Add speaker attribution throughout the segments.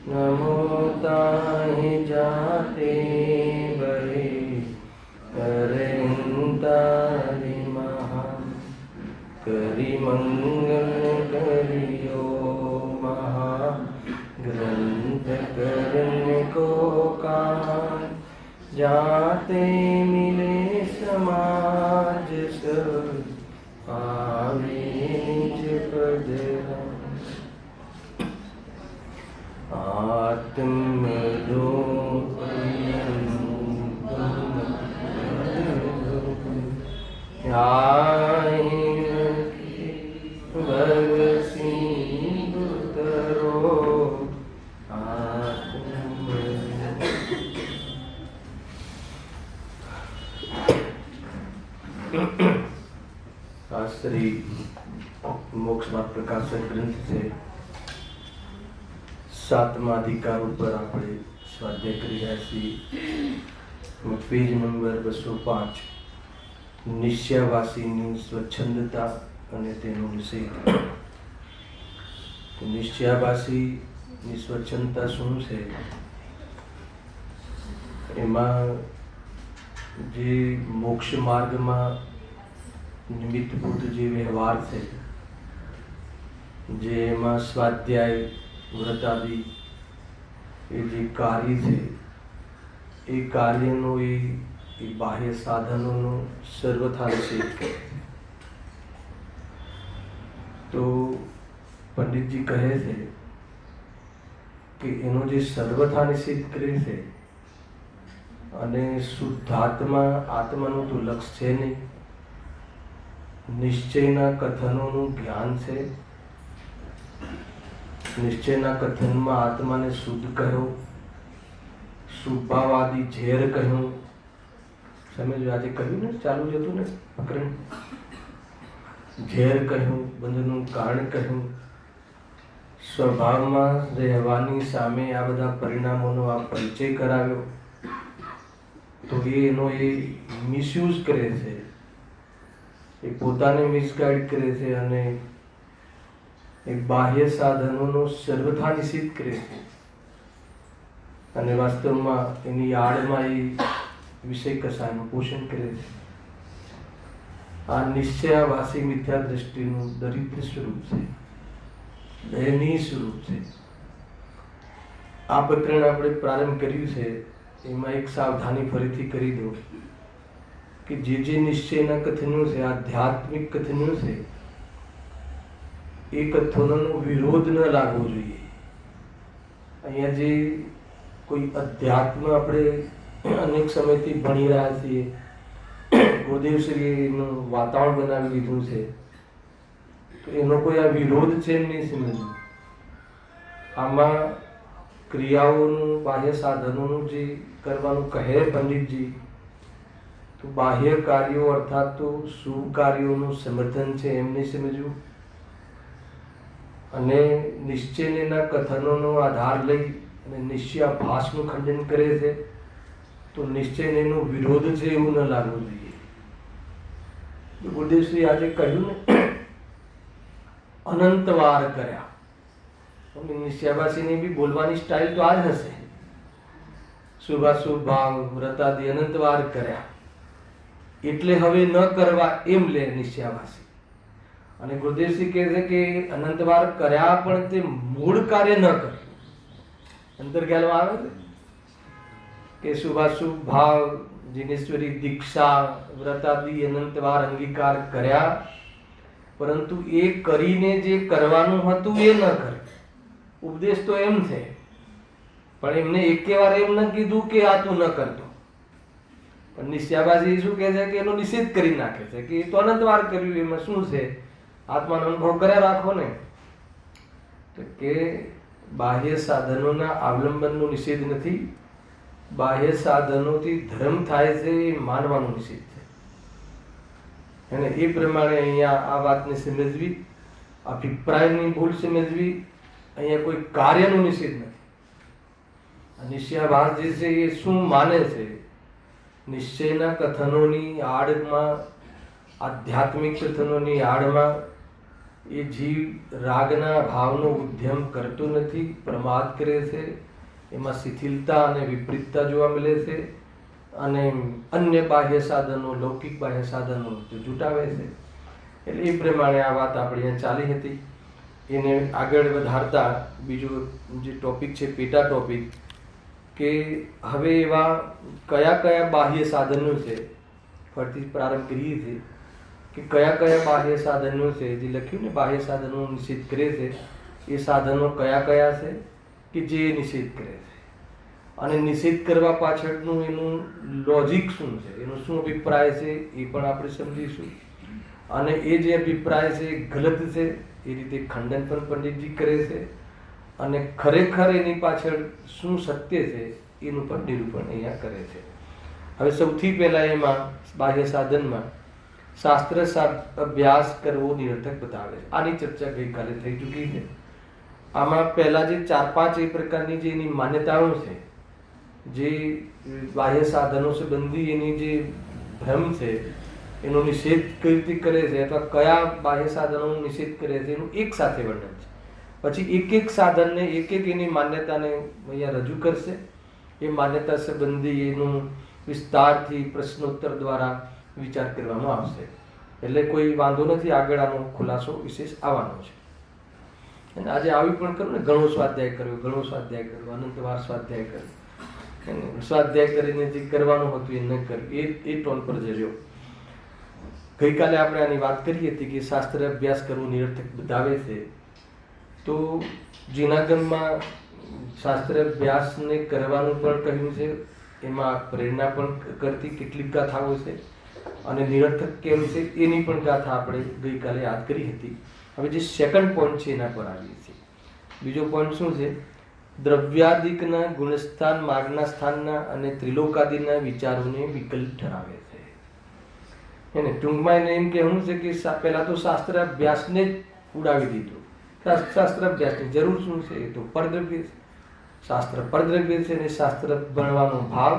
Speaker 1: नमो ताहि जाते बहे करेंतारि महा करि मंगल करियो महा ग्रंथ करने को कान जाते मिले समाज सब आवे निज पद आत्म श्री मोक्ष मार्ग प्रकाशन ग्रंथ से 7मा अधिकार पर આપણે સ્વાધ્યાય કરી રહ્યા છીએ. પેજ નંબર 205 નિશ્ચયવાસીની સ્વચ્છંદતા અને તેનો નિષેધ. નિશ્ચયવાસીની સ્વચ્છંદતા શું છે? એમાં જે મોક્ષ માર્ગમાં નિમિત્તભૂત જે વ્યવહાર છે, જે એમાં સ્વાધ્યાય વ્રતાદિ એ જે કાર્ય છે, એ કાર્યનો એ બાહ્ય સાધનોનો સર્વથા નિષેધ કરે. તો પંડિતજી કહે છે કે એનો જે સર્વથા નિષેધ કરે છે, અને શુદ્ધાત્મા આત્માનું તો લક્ષ છે નહીં, નિશ્ચયના કથનોનું જ્ઞાન છે. નિશ્ચયના કથનમાં આત્માને શુદ્ધ કહ્યો, શુભાવાદી ઝેર કહ્યું. સમજો આજે કહ્યું ને, ચાલુ જ હતું ને પ્રકરણ. ઝેર કહ્યું, બંધનું કારણ કહ્યું, સ્વભાવમાં રહેવાની સામે આ બધા પરિણામોનો આ પરિચય કરાવ્યો. તો એનો એ મિસયુઝ કરે છે, એ પોતાને મિસગાઈડ કરે છે અને એક બાહ્ય સાધનોનો સર્વથા નિષેધ કરે છે. અને વાસ્તવમાં એની આડમાં એ વિષય કસાયનું પોષણ કરે છે. આ નિશ્ચયવાસી મિથ્યા દ્રષ્ટિનું દરિદ્ર સ્વરૂપ છે, દયનીય સ્વરૂપ છે. આ પ્રકરણ આપણે પ્રારંભ કર્યું છે, એમાં એક સાવધાની ફરીથી કરી દો કે જે નિશ્ચયના કથનો છે, આધ્યાત્મિક કથનો છે, એ કથનોનો વિરોધ ન લાગવો જોઈએ. અહીંયા જે કોઈ અધ્યાત્મ આપણે અનેક સમયથી ભણી રહ્યા છીએ, ગુરુદેવશ્રીએ એનું વાતાવરણ બનાવી દીધું છે, તો એનો કોઈ આ વિરોધ છે એમ નહીં સમજવું. આમાં ક્રિયાઓનું, બાહ્ય સાધનોનું જે કરવાનું કહે પંડિતજી, તો બાહ્ય કાર્યો અર્થાત તો શુભ કાર્યોનું સમર્થન છે એમ નહીં સમજવું. અને નિશ્ચયના કથનોનો આધાર લઈ અને નિશ્ચયાભાસનું ખંડન કરે છે, તો નિશ્ચયનો વિરોધ છે એવું ન લાગવું જોઈએ. ગુરુદેવશ્રી આજે કહ્યું ને, અનંત વાર કર્યા. નિશ્ચયાભાસીની બી બોલવાની સ્ટાઇલ તો આ જ હશે. શુભાશુભ ભાવ વ્રતાદિ અનંત વાર કર્યા એટલે હવે ન કરવા એમ લે નિશ્ચયાભાસી. અને ગુરુદેવશ્રી કહે છે કે અનંતવાર કર્યા પણ તે મૂળ કાર્ય ન કર્યું. અંતર્ખ્યાલમાં આવે છે કે શુભાશુભ ભાવ, જીનેશ્વરી દીક્ષા, વ્રતાદિ અનંતવાર અંગીકાર કર્યા, પરંતુ એ કરીને જે કરવાનું હતું એ ન કર્યું. ઉપદેશ તો એમ છે, પણ એમને એકે વાર એમ ન કીધું કે આ તું ન કરતો. પણ નિશ્ચયાભાસી શું કહે છે કે એનો નિષેધ કરી નાખે છે કે એ તો અનંતવાર કર્યું, એમાં શું છે, આત્માનો અનુભવ કર્યા રાખો ને. તો કે બાહ્ય સાધનોના અવલંબનનો નિષેધ નથી, બાહ્ય સાધનોથી ધર્મ થાય છે એ માનવાનો નિષેધ છે. અને એ પ્રમાણે અહીંયા આ વાતને સમજવી, અભિપ્રાયની ભૂલ સમજવી. અહીંયા કોઈ કાર્યનો નિષેધ નથી. નિશ્ચયાભાસ જે છે એ શું માને છે? નિશ્ચયના કથનોની આડમાં આધ્યાત્મિક કથનોની આડમાં એ જીવ રાગના ભાવનો ઉદ્યમ કરતો નથી, પ્રમાદ કરે છે, એમાં શિથિલતા અને વિપરીતતા જોવા મળે છે, અને અન્ય બાહ્ય સાધનો, લૌકિક બાહ્ય સાધનો જુટાવે છે. એટલે એ પ્રમાણે આ વાત આપણે અહીંયા ચાલી હતી. એને આગળ વધારતા બીજો જે ટોપિક છે, પેટા ટોપિક, કે હવે એવા કયા કયા બાહ્ય સાધનો છે, ફરીથી પ્રારંભ કરીએ છીએ કે કયા કયા બાહ્ય સાધનો છે, જે લખ્યું ને બાહ્ય સાધનો નિષેધ કરે છે, એ સાધનો કયા કયા છે કે જે નિષેધ કરે છે, અને નિષેધ કરવા પાછળનું એનું લોજિક શું છે, એનો શું અભિપ્રાય છે, એ પણ આપણે સમજીશું. અને એ જે અભિપ્રાય છે ગલત છે એ રીતે ખંડન પણ પંડિતજી કરે છે, અને ખરેખર એની પાછળ શું સત્ય છે એનું પણ નિરૂપણ અહીંયા કરે છે. હવે સૌથી પહેલા એમાં બાહ્ય સાધનમાં શાસ્ત્ર અભ્યાસ કરવો નિરર્થક બતાવે છે. આની ચર્ચા ગઈકાલે થઈ ચૂકી છે. આમાં પહેલા જે 4-5 એ પ્રકારની જે એની માન્યતાઓ છે, જે બાહ્ય સાધનો સંબંધી એની જે ભ્રમ છે, એનો નિષેધ કઈ રીતે કરે છે અથવા કયા બાહ્ય સાધનોનો નિષેધ કરે છે, એનું એક સાથે વર્ણન છે. પછી એક એક સાધનને એક એક એની માન્યતાને અહીંયા રજૂ કરશે. એ માન્યતા સંબંધી એનું વિસ્તારથી પ્રશ્નોત્તર દ્વારા વિચાર કરવામાં આવશે. એટલે કોઈ વાંધો નથી, આગળ આનો ખુલાસો વિશેષ આવવાનો છે. અને આજે આવી પણ કરું ને, ઘણો સ્વાધ્યાય કર્યો, ઘણો સ્વાધ્યાય કર્યો, અનંતવાર સ્વાધ્યાય કર્યો, સ્વાધ્યાય કરીને જે કરવાનું હતું એ ન કર્યું, એ ટોન પર જજો. ગઈકાલે આપણે આની વાત કરી હતી કે શાસ્ત્ર અભ્યાસ કરવો નિરર્થક બતાવે છે. તો જૂનાગમમાં શાસ્ત્ર અભ્યાસને કરવાનું પણ કહ્યું છે, એમાં પ્રેરણા પણ કરતી કેટલીક ગાથાઓ છે, અને નિરર્થક કેમ છે એની પણ ગાથા આપણે ગઈકાલે યાદ કરી હતી. હવે જે સેકન્ડ પોઈન્ટ છે એના પર આવીએ છીએ. બીજો પોઈન્ટ શું છે? દ્રવ્યાદિકના ગુણસ્થાન, માર્ગના સ્થાનના અને ત્રિલોકાદિના વિચારોને વિકલ્પ ઠરાવે છે. એને ટૂંકમાં એને એમ કહેવું છે કે પહેલા તો શાસ્ત્ર અભ્યાસને જ ઉડાવી દીધું. શાસ્ત્ર અભ્યાસની જરૂર શું છે? એ તો પરદ્રવ્ય છે. શાસ્ત્ર પરદ્રવ્ય છે, અને શાસ્ત્ર ભણવાનો ભાવ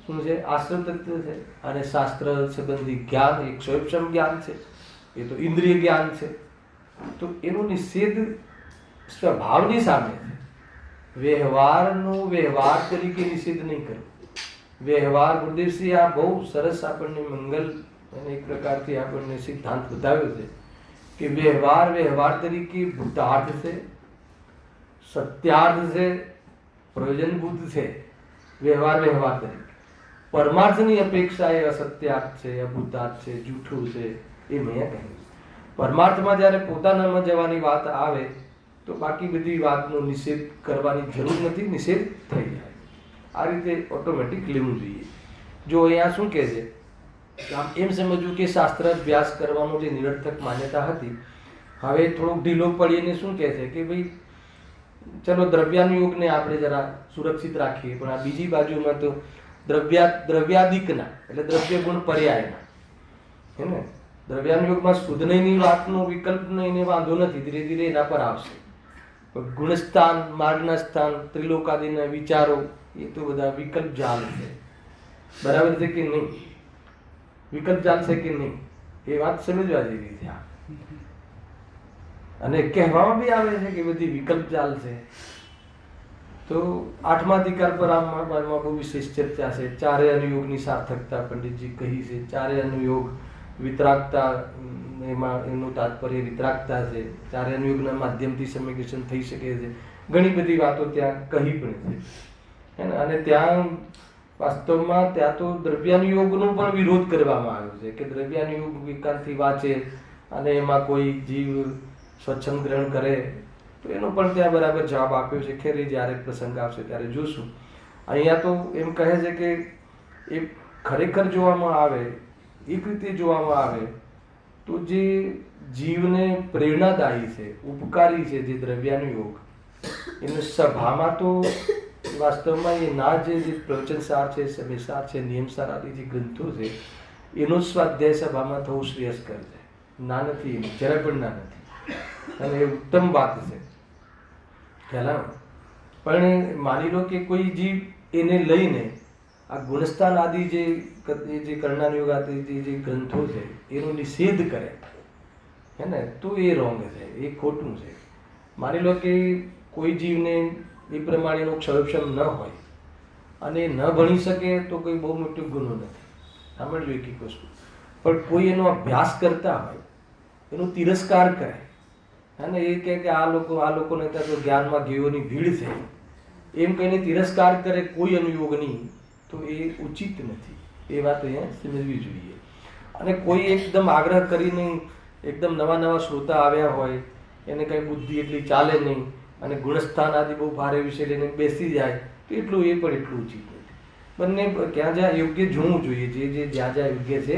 Speaker 1: શું છે? આશ્રમ તત્વ છે. અને શાસ્ત્ર સંબંધી જ્ઞાન એક સ્વયંક્ષમ જ્ઞાન છે, એ તો ઇન્દ્રિય જ્ઞાન છે. તો એનો નિષેધ સ્વભાવની સામે છે. વ્યવહારનો વ્યવહાર તરીકે નિષેધ નહીં કરવો. વ્યવહાર ગુરુદેવશ્રી આ બહુ સરસ આપણને મંગલ અને એક પ્રકારથી આપણને સિદ્ધાંત બતાવ્યો છે કે વ્યવહાર વ્યવહાર તરીકે ભૂતાર્થ છે, સત્યાર્થ છે, પ્રયોજનભૂત છે. વ્યવહાર વ્યવહાર તરીકે પરમાર્થની અપેક્ષા એ અસત્યાર્થ છે, અભૂતાર્થ છે, જૂઠું છે, એ મેં કહ્યું. પરમાર્થમાં જ્યારે પોતાનામાં જવાની વાત આવે તો બાકી બધી વાતનો નિષેધ કરવાની જરૂર નથી, નિષેધ થઈ જાય. આ રીતે ઓટોમેટિક લેવું જોઈએ. જો અહીંયા શું કહે છે, આમ એમ સમજવું કે શાસ્ત્ર અભ્યાસ કરવાનો જે નિરર્થક માન્યતા હતી, હવે થોડુંક ઢીલો પડીને શું કહે છે કે ભાઈ ચલો દ્રવ્યાનુયોગને આપણે જરા સુરક્ષિત રાખીએ, પણ આ બીજી બાજુમાં તો દ્રવ્યાદિકના એટલે દ્રવ્ય ગુણ પર્યાયના હે ને, દ્રવ્યાનુયોગમાં શુદ્ધનયની વાતનો વિકલ્પ એને વાંધો નથી, ધીરે ધીરે એના પર આવશે. ગુણસ્થાન, માર્ગના સ્થાન, ત્રિલોકાદિના વિચારો, એ તો બધા વિકલ્પ જાલ છે. બરાબર છે કે નહીં? વિકલ્પ જાલ છે કે નહીં? એ વાત સમજવા જેવી છે. અને કહેવામાં બી આવે છે કે બધી વિકલ્પ જાલ છે. તો 8મા અધિકાર પર આમાં બહુ વિશેષ ચર્ચા છે. ચારે અનુયોગની સાર્થકતા પંડિતજી કહી છે. ચારે અનુયોગ વિતરાગતા, એમાં એનું તાત્પર્ય વિતરાગતા છે. ચારે અનુયોગના માધ્યમથી સમીકરણ થઈ શકે છે. ઘણી બધી વાતો ત્યાં કહી પણ છે. અને ત્યાં વાસ્તવમાં ત્યાં તો દ્રવ્યાનુયોગનો પણ વિરોધ કરવામાં આવ્યો છે કે દ્રવ્યાનુયોગ વિકાંતથી વાંચે અને એમાં કોઈ જીવ સ્વચ્છંદ ગ્રહણ કરે તો એનો પણ ત્યાં બરાબર જવાબ આપ્યો છે. ખેર જ્યારે પ્રસંગ આવશે ત્યારે જોશું. અહીંયા તો એમ કહે છે કે એ ખરેખર જોવામાં આવે, એક રીતે જોવામાં આવે તો જે જીવને પ્રેરણાદાયી છે, ઉપકારી છે, જે દ્રવ્યાનુયોગ, એને સભામાં તો વાસ્તવમાં એ ના જે પ્રવચનસાર છે, સમયસાર છે, નિયમસાર આદિ જે ગ્રંથો છે, એનો સ્વાધ્યાય સભામાં થવું શ્રેયસ્કર છે. ના નથી, જરા પણ ના નથી, અને એ ઉત્તમ વાત છે. ખ્યાલ? પણ માની લો કે કોઈ જીવ એને લઈને આ ગુણસ્થાન આદિ જે કર્ણાનુયોગ આદિ જે ગ્રંથો છે એનો નિષેધ કરે હે ને, તો એ રોંગ છે, એ ખોટું છે. માની લો કે કોઈ જીવને એ પ્રમાણેનો ક્ષયક્ષમ ન હોય અને ન ભણી શકે તો કોઈ બહુ મોટો ગુનો નથી. સાંભળજો એક વસ્તુ, પણ કોઈ એનો અભ્યાસ કરતા હોય એનો તિરસ્કાર કરે અને એ કહે કે આ લોકોને ત્યાં તો જ્ઞાનમાં ગેયોની ભીડ છે એમ કહીને તિરસ્કાર કરે કોઈ અનુયોગની, તો એ ઉચિત નથી. એ વાત અહીંયા સમજવી જોઈએ. અને કોઈ એકદમ આગ્રહ કરીને એકદમ નવા શ્રોતા આવ્યા હોય, એને કંઈ બુદ્ધિ એટલી ચાલે નહીં અને ગુણસ્થાન આદિ બહુ ભારે વિષય લઈને બેસી જાય, તો એટલું એ પણ એટલું ઉચિત નથી. બંને ક્યાં જ્યાં યોગ્ય જોવું જોઈએ, જે જ્યાં જ્યાં યોગ્ય છે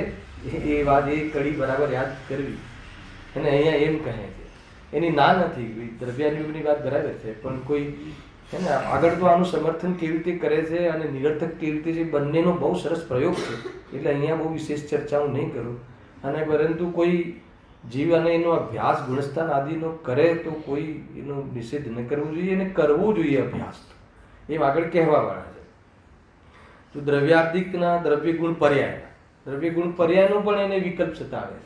Speaker 1: એ વાત, એ કડી બરાબર યાદ કરવી. અને અહીંયા એમ કહે છે, એની ના નથી, દ્રવ્યાનુયોગની વાત બરાબર છે, પણ કોઈ છે ને આગળ તો આનું સમર્થન કેવી રીતે કરે છે અને નિરર્થક કેવી રીતે છે, બંનેનો બહુ સરસ પ્રયોગ છે. એટલે અહીંયા બહુ વિશેષ ચર્ચા હું નહીં કરું. અને પરંતુ કોઈ જીવ અને એનો અભ્યાસ ગુણસ્થાન આદિનો કરે તો કોઈ એનો નિષેધ ન કરવો જોઈએ, અને કરવો જોઈએ અભ્યાસ, એમ આગળ કહેવાવાળા છે. તો દ્રવ્યાર્ધિકના દ્રવ્ય ગુણ પર્યાયનો પણ એને વિકલ્પ સતાવે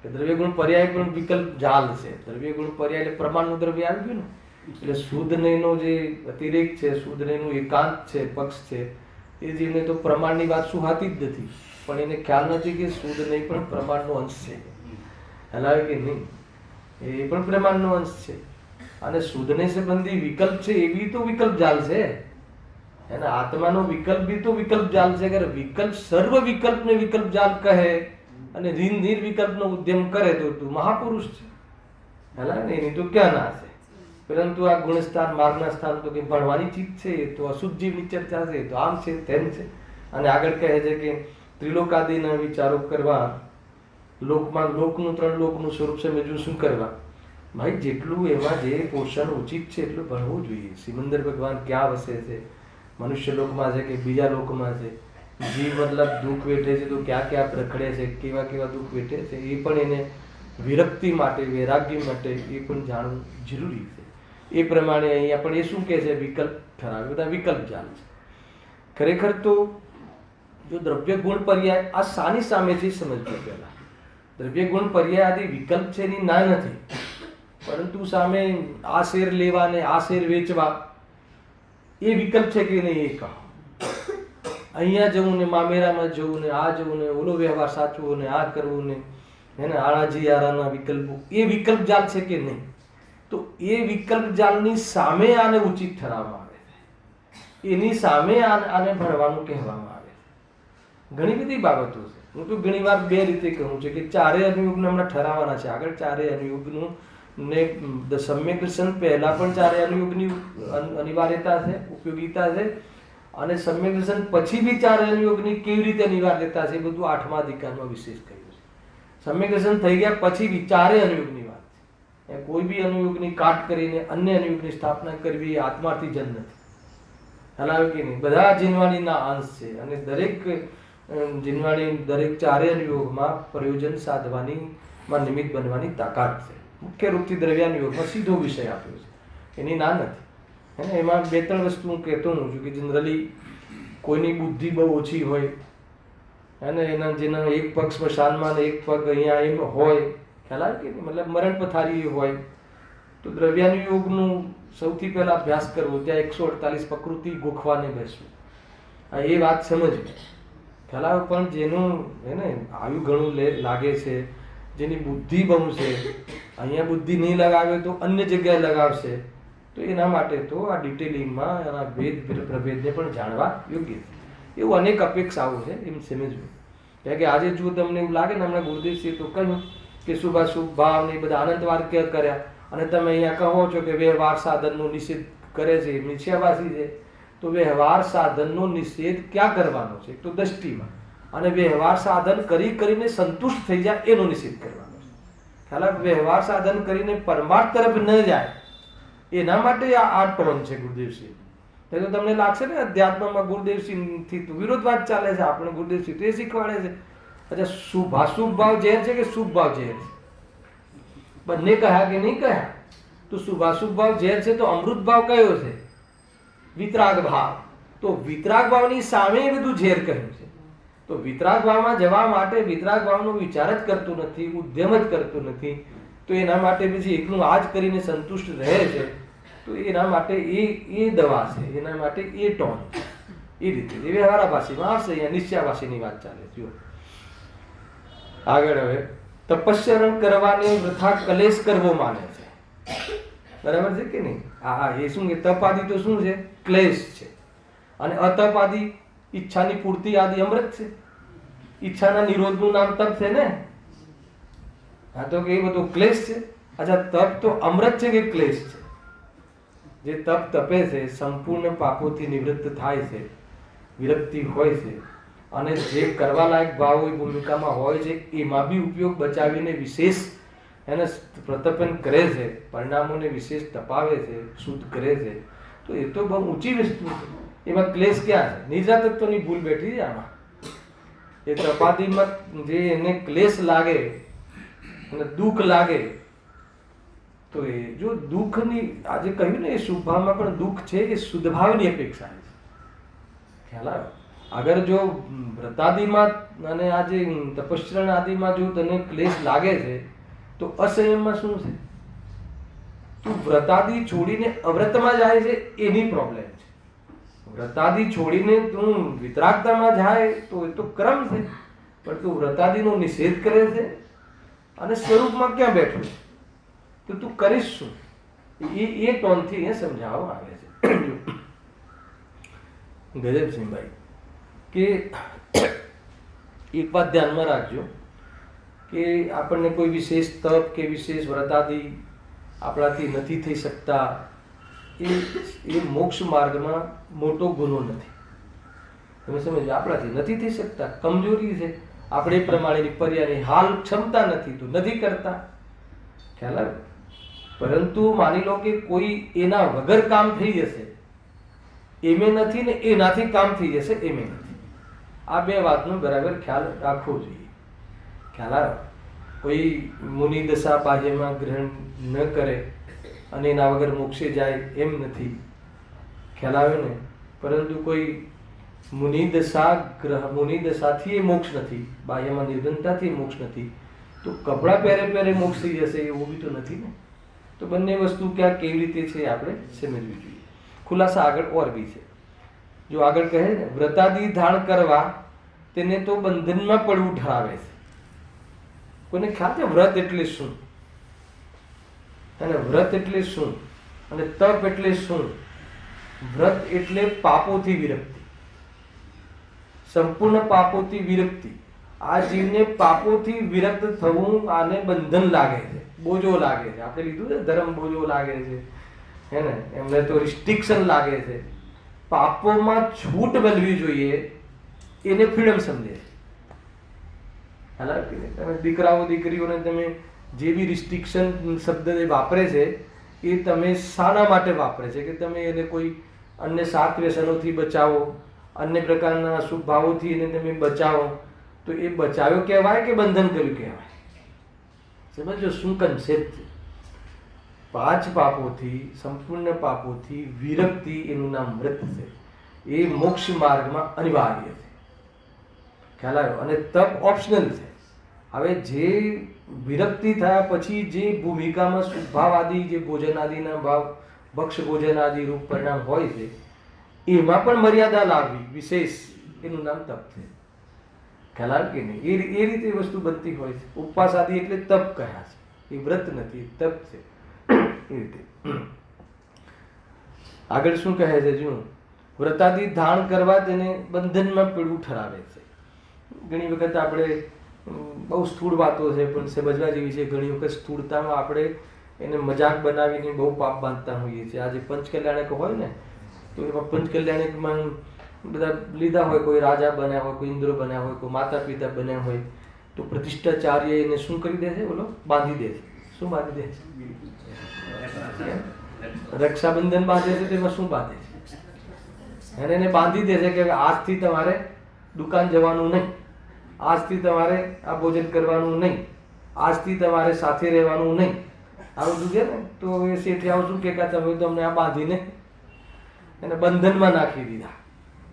Speaker 1: છે કે દ્રવ્ય ગુણ પર્યાય પણ વિકલ્પ જાલ છે. દ્રવ્ય ગુણ પર્યાય એટલે પ્રમાણનું દ્રવ્ય આવી ગયું ને, એટલે શુદ્ધ નયનો જે અતિરેક છે, શુદ્ધ નયનું એકાંત છે, પક્ષ છે, એ જીવને તો પ્રમાણની વાત સુહાતી જ નથી, પણ એને ખ્યાલ નથી કે શુદ્ધ નહીં પણ પ્રમાણનો અંશ છે. હલાવે કે નહીં, એ પણ પ્રમાણનો અંશ છે. અને શુદ્ધને સંબંધી વિકલ્પ છે એ બી તો વિકલ્પ જાલ છે. એના આત્માનો વિકલ્પ બી તો વિકલ્પ જાલ છે. અગર વિકલ્પ સર્વ વિકલ્પને વિકલ્પ જાલ કહે અને નિર્વિકલ્પનો ઉદ્યમ કરે તો તું મહાપુરુષ છે. હલાવે ને, એની તો ક્યાં ના છે. પરંતુ આ ગુણસ્થાન માર્ગના સ્થાન તો કે ભણવાની ચીજ છે, એ તો અશુદ્ધ જીવની ચર્ચા છે, તો આમ છે તેમ છે. અને આગળ કહે છે કે ત્રિલોકાદિના વિચારો કરવા, લોકનું 3 લોકનું સ્વરૂપ સમજવું શું કરવા. ભાઈ જેટલું એમાં જે પોષણ ઉચિત છે એટલું ભણવું જોઈએ. સિમંદર ભગવાન ક્યાં વસે છે, મનુષ્ય લોકમાં છે કે બીજા લોકમાં છે, જીવ મતલબ દુઃખ વેઠે છે તો ક્યાં ક્યાં રખડે છે, કેવા કેવા દુઃખ વેઠે છે, એ પણ એને વિરક્તિ માટે, વૈરાગ્ય માટે એ પણ જાણવું જરૂરી છે. એ પ્રમાણે અહીંયા પણ એ શું કહે છે, વિકલ્પ ઠરાવે, બધા વિકલ્પ જાણ છે. ખરેખર તો જો દ્રવ્ય ગુણ પર્યાય આ સાની સામે છે સમજવું. પહેલા દ્રવ્ય ગુણ પર્યાય આદિ વિકલ્પ છે એની ના નથી, પરંતુ સામે આ શેર લેવા ને આ શેર વેચવા એ વિકલ્પ છે કે નહીં એ કહો. અહીંયા જવું ને મામેરામાં જવું ને આ જવું ને ઓલો વ્યવહાર સાચવો ને આ કરવું ને એને આણાજી આરાના વિકલ્પો, એ વિકલ્પ જાલ છે કે નહીં. તો એ વિકલ્પ જાલની સામે આને ઉચિત ઠરાવવામાં આવે છે, એની સામે આને ભણવાનું કહેવામાં આવે છે. ઘણી બધી બાબતો છે. હું તો ઘણી વાર બે રીતે કહું છું કે ચારેય અનુયોગને હમણાં ઠરાવવાના છે. આગળ ચારેય અનુયોગનું ને સમ્યક દર્શન પહેલા પણ ચારેય અનુયોગની અનિવાર્યતા છે, ઉપયોગિતા છે, અને સમ્યક દર્શન પછી બી ચારેય અનુયોગની કેવી રીતે અનિવાર્યતા છે એ બધું 8મા અધિકારમાં વિશેષ કહ્યું છે. સમ્યક દર્શન થઈ ગયા પછી બી ચારેય અનુયોગની વાત છે. કોઈ બી અનુયોગની કાટ કરીને અન્ય અનુયોગની સ્થાપના કરવી એ આત્માર્થી જન નથી. હલાવે કે નહીં, બધા જીનવાણીના અંશ છે અને દરેક જીનવાણી દરેક ચારેય અનુયોગમાં પ્રયોજન સાધવાની નિમિત્ત બનવાની તાકાત છે. મુખ્ય રૂપથી દ્રવ્યાનુયોગમાં સીધો વિષય આપ્યો છે, એની ના નથી. હે ને, એમાં 2-3 વસ્તુ હું કહેતો હોઉં છું કે જનરલી કોઈની બુદ્ધિ બહુ ઓછી હોય અને જેના એક પગ સ્મશાનમાં ને એક પગ અહીંયા એમ હોય, ખ્યાલ આવે કે નહીં, મતલબ મરણ પથારી હોય, તો દ્રવ્યાનુયોગનું સૌથી પહેલા અભ્યાસ કરવો. ત્યાં 148 પ્રકૃતિ ગોખવાને બેસવું, એ વાત સમજવી. ખ્યાલ આવે. પણ જેનું હે ને આયુ ઘણું લાગે છે, જેની બુદ્ધિ બહુ છે, અહીંયા બુદ્ધિ નહીં લગાવે તો અન્ય જગ્યાએ લગાવશે, તો એના માટે તો આ ડિટેલિંગમાં એના ભેદ પ્રભેદને પણ જાણવા યોગ્ય છે. એવું અનેક અપેક્ષાઓ છે, એમ સમજવું. કારણ કે આજે જો તમને એવું લાગે ને, હમણાં ગુરુદેવસિંહે તો કહ્યું કે શુભાશુભ ભાવ ને બધા આનંદ વાક્ય કર્યા, અને તમે અહીંયા કહો છો કે વ્યવહાર સાધનનો નિષેધ કરે છે, મિથ્યાભાસી છે. તો વ્યવહાર સાધનનો નિષેધ ક્યાં કરવાનો છે? તો દ્રષ્ટિમાં. અને વ્યવહાર સાધન કરીને સંતુષ્ટ થઈ જાય એનો નિષેધ કરવાનો છે. ખ્યાલ, વ્યવહાર સાધન કરીને પરમાર્થ તરફ ન જાય એના માટે આ ટોન છે ગુરુદેવસિંહ. તો તમને લાગશે ને અધ્યાત્મમાં ગુરુદેવસિંહથી તો વિરોધવાદ ચાલે છે. આપણે ગુરુદેવસિંહ તો એ શીખવાડે છે. અચ્છા, શુભાશુભ ભાવ ઝેર છે કે શુભ ભાવ ઝેર છે? બંને કહ્યા કે નહીં કહ્યા? તો શુભાશુભ ભાવ ઝેર છે તો અમૃત ભાવ કયો છે? વિતરાગ ભાવ. તો વિતરાગ ભાવની સામે એ બધું ઝેર કહ્યું છે. તો વિતરાગ ભાવમાં જવા માટે વિતરાગ ભાવનો વિચાર જ કરતું નથી, ઉદ્યમ જ કરતું નથી, તો એના માટે પછી એકલું આ જ કરીને સંતુષ્ટ રહે છે. તો એના માટે એ દવા છે, એના માટે એ ટોન છે. એ રીતે એ વ્યવહારાભાષીમાં આવશે. અહીંયા નિશ્ચયાભાષીની વાત ચાલે છે. આગળ હવે તપસ્યા કરવાને વૃથા કલેશ કરવો માને છે. બરાબર છે કે નહીં? હા, એ શું કે તપ આદિ તો શું છે? ક્લેશ છે. અને અતપ આદિ ઈચ્છાની પૂર્તિ આદિ અમૃત છે. ઈચ્છાના નિરોધનું નામ તપ છે ને? હા, તો કે એ બધો ક્લેશ છે. અચ્છા, તપ તો અમૃત છે કે ક્લેશ છે? જે તપ તપે છે સંપૂર્ણ પાપોથી નિવૃત્ત થાય છે, વિરક્તિ હોય છે, અને જે કરવા લાયક ભાવ એ ભૂમિકામાં હોય છે એમાં બી ઉપયોગ બચાવીને વિશેષ એને પ્રતપન કરે છે, પરિણામોને વિશેષ તપાવે છે, શુદ્ધ કરે છે. તો એ તો બહુ ઊંચી વસ્તુ છે. એમાં ક્લેશ ક્યાં છે? નિદ્રા તત્વની ભૂલ બેઠી છે આમાં. એ તપાદીમાં જે એને ક્લેશ લાગે અને દુઃખ લાગે, તો એ જો દુઃખની આજે કહ્યું ને એ શુભ ભાવમાં પણ દુઃખ છે, એ શુદ્ધ ભાવની અપેક્ષા છે. ખ્યાલ આવ્યો? અગર જો વ્રતાદિમાં અને આજે તપસ્યા આદિમાં જો તને ક્લેશ લાગે છે તો અસંયમમાં શું છે? તું વ્રતાદિ છોડીને અવ્રતમાં જાય છે એની પ્રોબ્લેમ છે. વ્રતાદિ છોડીને તું વિતરાગતામાં જાય તો એ તો ક્રમ છે, પણ તું વ્રતાદિનો નિષેધ કરે છે અને સ્વરૂપમાં ક્યાં બેઠો છે? તો તું કરીશ શું? એ ટોનથી એ સમજાવવા આવે છે. ગજબસિંહભાઈ કે એક વાત ધ્યાનમાં રાખજો કે આપણને કોઈ વિશેષ તપ કે વિશેષ વ્રતાદિ આપણાથી નથી થઈ શકતા, એ મોક્ષ માર્ગમાં મોટો ગુનો નથી. તમે સમજો, આપણાથી નથી થઈ શકતા, કમજોરી છે, આપણે એ પ્રમાણેની પર્યાયની હાલ ક્ષમતા નથી તો નથી કરતા. ખ્યાલ આવે? પરંતુ માની લો કે કોઈ એના વગર કામ થઈ જશે એમે નથી ને એનાથી કામ થઈ જશે એમે નથી. આ બે વાતનો બરાબર ખ્યાલ રાખવો જોઈએ. ખ્યાલ આવે? કોઈ મુનિ દશા બાહ્યમાં ગ્રહણ ન કરે અને એના વગર મોક્ષે જાય એમ નથી. ખ્યાલ આવે ને? પરંતુ કોઈ મુનિ દશાથી એ મોક્ષ નથી, બાહ્યમાં નિર્બંધતાથી મોક્ષ નથી, તો કપડાં પહેરે મોક્ષ થઈ જશે એવું બી તો નથી ને. તો બંને વસ્તુ ક્યાં કેવી રીતે છે આપણે સમજવી જોઈએ. ખુલાસા આગળ ઓર બી છે. જો આગળ કહે ને વ્રતાદિ ધારણ કરવા તેને તો બંધનમાં પડવું ઠરાવે છે. કોઈને ખ્યાલ છે વ્રત એટલે શું અને વ્રત એટલે શું અને તપ એટલે શું? વ્રત એટલે પાપોથી વિરક્તિ, સંપૂર્ણ પાપોથી વિરક્તિ. આ જીવને પાપોથી વિરક્ત થવું આને બંધન લાગે છે, બોજો લાગે છે. આપણે લીધું છે ધર્મ બોજો લાગે છે, હે ને? એમને તો રિસ્ટ્રિક્શન લાગે છે. પાપોમાં છૂટ મળવી જોઈએ એને ફ્રીડમ સમજે છે. હાલાકી તમે દીકરાઓ દીકરીઓને તમે જે બી રિસ્ટ્રિક્શન શબ્દ વાપરે છે એ તમે શાના માટે વાપરે છે? કે તમે એને કોઈ અન્ય સાત વ્યસનોથી બચાવો, અન્ય પ્રકારના અશુભ ભાવોથી એને તમે બચાવો, તો એ બચાવ્યો કહેવાય કે બંધન કર્યું કહેવાય? સમજો શું કન્સેપ્ટ છે. 5 પાપોથી, સંપૂર્ણ પાપોથી વિરક્તિ એનું નામ વ્રત છે. એ મોક્ષ માર્ગમાં અનિવાર્ય છે. ખ્યાલ આવ્યો? અને તપ ઓપ્શનલ છે. હવે જે વિરક્તિ થયા પછી જે ભૂમિકામાં સુભાવ આદિ જે ભોજન આદિના ભાવ, ભક્ષ ભોજન આદિ રૂપ પરિણામ હોય છે એમાં પણ મર્યાદા લાવવી વિશેષ, એનું નામ તપ છે. ખ્યાલ આવે કે નહીં? એ રીતે વસ્તુ બનતી હોય છે. ઉપવાસ આદિ એટલે તપ કહ્યા છે, એ વ્રત નથી, તપ છે. એ રીતે આગળ શું કહે છે? જો વ્રતાદિ ધારણ કરવા તેને બંધનમાં પડવું ઠરાવે છે. ઘણી વખત આપણે બહુ સ્થૂળ વાતો છે પણ સમજવા જેવી છે. ઘણી વખત સ્થૂળતામાં આપણે એને મજાક બનાવીને બહુ પાપ બાંધતા હોઈએ છીએ. આજે પંચકલ્યાણક હોય ને તો એમાં પંચકલ્યાણકમાં બધા લીધા હોય, કોઈ રાજા બન્યા હોય, કોઈ ઇન્દ્ર બન્યા હોય, કોઈ માતા પિતા બન્યા હોય, તો પ્રતિષ્ઠાચાર્ય એને શું કરી દે છે? બોલો, બાંધી દે છે. શું બાંધી દે છે? રક્ષાબંધન બાંધે છે. તેમાં શું બાંધે છે? એને બાંધી દે છે કે આજથી તમારે દુકાન જવાનું નહીં, આજથી તમારે આ ભોજન કરવાનું નહીં, આજથી તમારે સાથે રહેવાનું નહીં. આ બધું છે ને, તો એ શેઠિયાઓ શું કે તમે તમને આ બાંધીને એને બંધનમાં નાખી દીધા.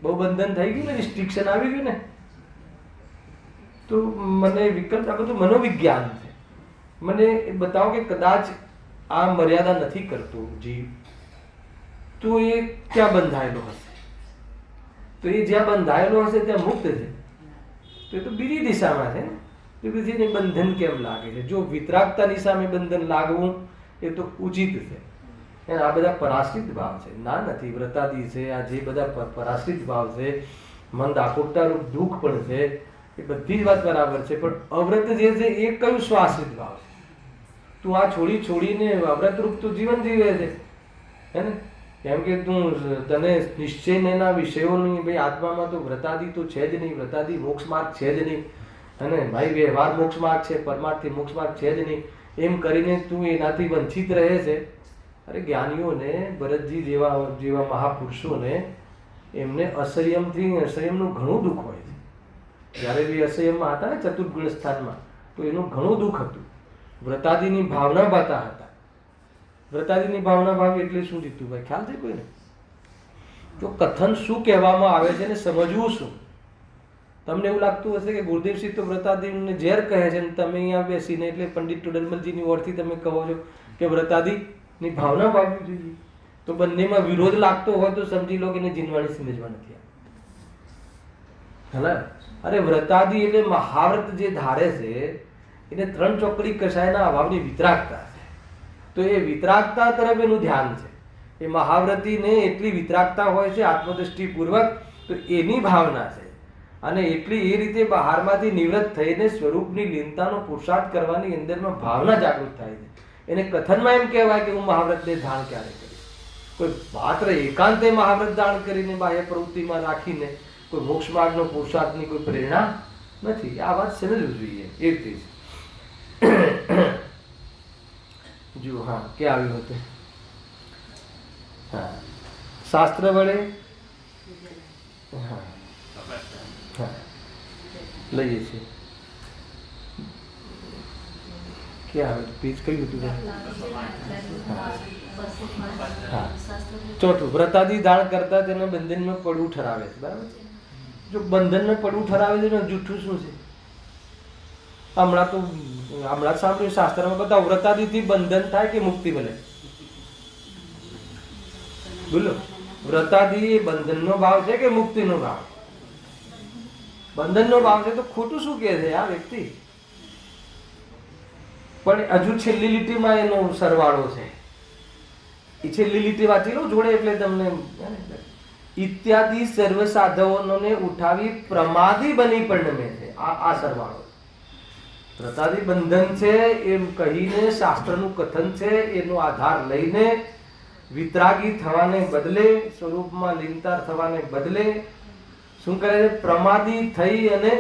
Speaker 1: બહુ બંધન થઈ ગયું ને, રિસ્ટ્રિક્શન આવી ગયું ને, તો મને વિકલ્પ આ બધું મનોવિજ્ઞાન છે. મને એ બતાવો કે કદાચ આ મર્યાદા નથી કરતો જીવ, તો એ ક્યાં બંધાયેલો હશે? તો એ જ્યાં બંધાયેલો હશે ત્યાં મુક્ત છે, તો એ તો બીજી દિશામાં છે ને. તો પછી એને બંધન કેમ લાગે છે? જો વિતરાગતાની સામે બંધન લાગવું એ તો ઉચિત છે. આ બધા પરાશ્રિત ભાવ છે. ના નથી, વ્રતાદી છે, આ જે બધા પરાશ્રિત ભાવ છે, મન આકોટતા રૂપ દુઃખ પણ છે, એ બધી જ વાત બરાબર છે. પણ અવ્રત જે છે એ કયું સ્વાશ્રિત ભાવ છે? તું આ છોડીને અવ્રત રૂપ તું જીવન જીવે છે, હે ને? કેમ કે તું તને નિશ્ચયના વિષયોની, ભાઈ આત્મામાં તો વ્રતાદી તો છે જ નહીં, વ્રતાદી મોક્ષ માર્ગ છે જ નહીં, અને ભાઈ વ્યવહાર મોક્ષ માર્ગ છે, પરમાર્થી મોક્ષ માર્ગ છે જ નહીં, એમ કરીને તું એનાથી વંચિત રહે છે. અરે જ્ઞાનીઓને, ભરતજી જેવા મહાપુરુષોને, એમને અસંયમનું ઘણું દુઃખ હોય છે. જ્યારે બી અસંયમમાં હતા ને ચતુર્ગુણ સ્થાનમાં, તો એનું ઘણું દુઃખ હતું. વ્રતાદિની ભાવના બાતા હતા. વ્રતાદિની ભાવના ભાવ એટલે શું જીતું ભાઈ, ખ્યાલ છે કોઈને? તો કથન શું કહેવામાં આવે છે ને સમજવું શું? તમને એવું લાગતું હશે કે ગુરુદેવસિંહ તો વ્રતાદિને ઝેર કહે છે, ને તમે અહીંયા બેસીને એટલે પંડિત ટોડરમલજીની ઓરથી તમે કહો છો કે વ્રતાદિની ભાવના ભાવવી જોઈએ. તો બંનેમાં વિરોધ લાગતો હોય તો સમજી લો કે એને જીનવાણી સમજવા નથી આવતી. અરે વ્રતાદિ એટલે મહાવ્રત જે ધારે છે એને 3 ચોકડી કસાયના અભાવની વિતરાગતા છે. તો એ વિતરાગતા તરફ એનું ધ્યાન છે. એ મહાવ્રતીને એટલી વિતરાગતા હોય છે આત્મદ્રષ્ટિપૂર્વક, તો એની ભાવના છે. અને એટલી એ રીતે બહારમાંથી નિવૃત્ત થઈને સ્વરૂપની લીનતાનો પુરુષાર્થ કરવાની અંદરમાં ભાવના જાગૃત થાય છે. એને કથનમાં એમ કહેવાય કે હું મહાવ્રતને ધારણ ક્યારે કરીશ. કોઈ માત્ર એકાંતે મહાવ્રત ધારણ કરીને બાહ્ય પ્રવૃત્તિમાં રાખીને કોઈ મોક્ષ માર્ગનો પુરુષાર્થની કોઈ પ્રેરણા નથી. આ વાત સમજવું જોઈએ. એ રીતે જો હા ક્યાં આવ્યું હતું? હા, શાસ્ત્ર વડે હા હા લઈએ છીએ. ક્યાં આવે? પેજ કયું હતું? હા, ચોથું, વ્રતાદી ધારણ કરતા તેને બંધનમાં પડવું ઠરાવે છે. બરાબર છે. જો બંધનમાં પડવું ઠરાવે છે ને જૂઠું શું છે? હમણાં સાંભળ્યું શાસ્ત્રમાં બતાવો, વ્રતાદિથી બંધન થાય કે મુક્તિ મળે? બોલો, વ્રતાદિ એ બંધનનો ભાવ છે કે મુક્તિનો ભાવ? બંધનનો ભાવ છે. તો ખોટું શું કહે છે આ વ્યક્તિ? પણ હજુ છેલ્લી લીટીમાં એનો સરવાળો છે. એ છેલ્લી લીટી વાંચી લો જોડે એટલે તમને. ઇત્યાદિ સર્વ સાધવોને ઉઠાવી પ્રમાદી બની પરિણમે છે. આ સરવાળો. વ્રતાદિ બંધન છે એમ કહીને શાસ્ત્રનું કથન છે, એનો આધાર લઈને વિતરાગી થવાને બદલે, સ્વરૂપમાં લીનતા થવાને બદલે શું કરે છે? પ્રમાદી થઈ અને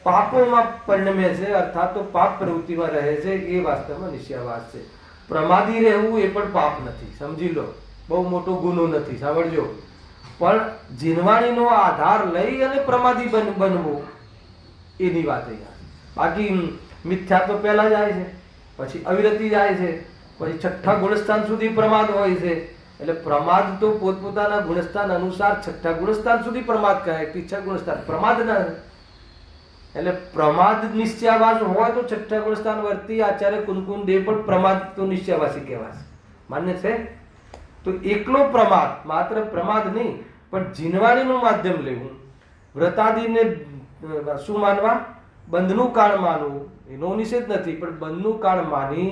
Speaker 1: પાપોમાં પરિણમે છે, અર્થાત તો પાપ પ્રવૃત્તિમાં રહે છે. એ વાસ્તવમાં નિશ્ચયવાસ છે. પ્રમાદી રહેવું એ પણ પાપ નથી, સમજી લો. બહુ મોટો ગુનો નથી, સાંભળજો. પણ જીનવાણીનો આધાર લઈ અને પ્રમાદી બનવું એની વાત અહીંયા. બાકી મિથ્યા તો પહેલા જાય છે, પછી અવિરતિ જાય છે, પછી 6ઠ્ઠા ગુણસ્થાન સુધી પ્રમાદ હોય છે. એટલે પ્રમાદ તો પોતપોતાના ગુણસ્થાન અનુસાર 6ઠ્ઠા ગુણસ્થાન સુધી પ્રમાદ કહે, 6 ગુણસ્થાન પ્રમાદ ના. એટલે પ્રમાદ નિશ્ચયવાસ હોય તો 6ઠ્ઠા ગુણસ્થાન વર્તી આચાર્ય કુનકુન દેવ પણ પ્રમાદ તો નિશ્ચયવાસી કહેવાશે. માન્ય છે? તો એકલો પ્રમાદ, માત્ર પ્રમાદ નહીં, પણ જીનવાણીનું માધ્યમ લેવું. વ્રતાદિને શું માનવા? બંધનું કાળ માનવું. એનો નિષેધ નથી, પણ બંધનું કાળ માની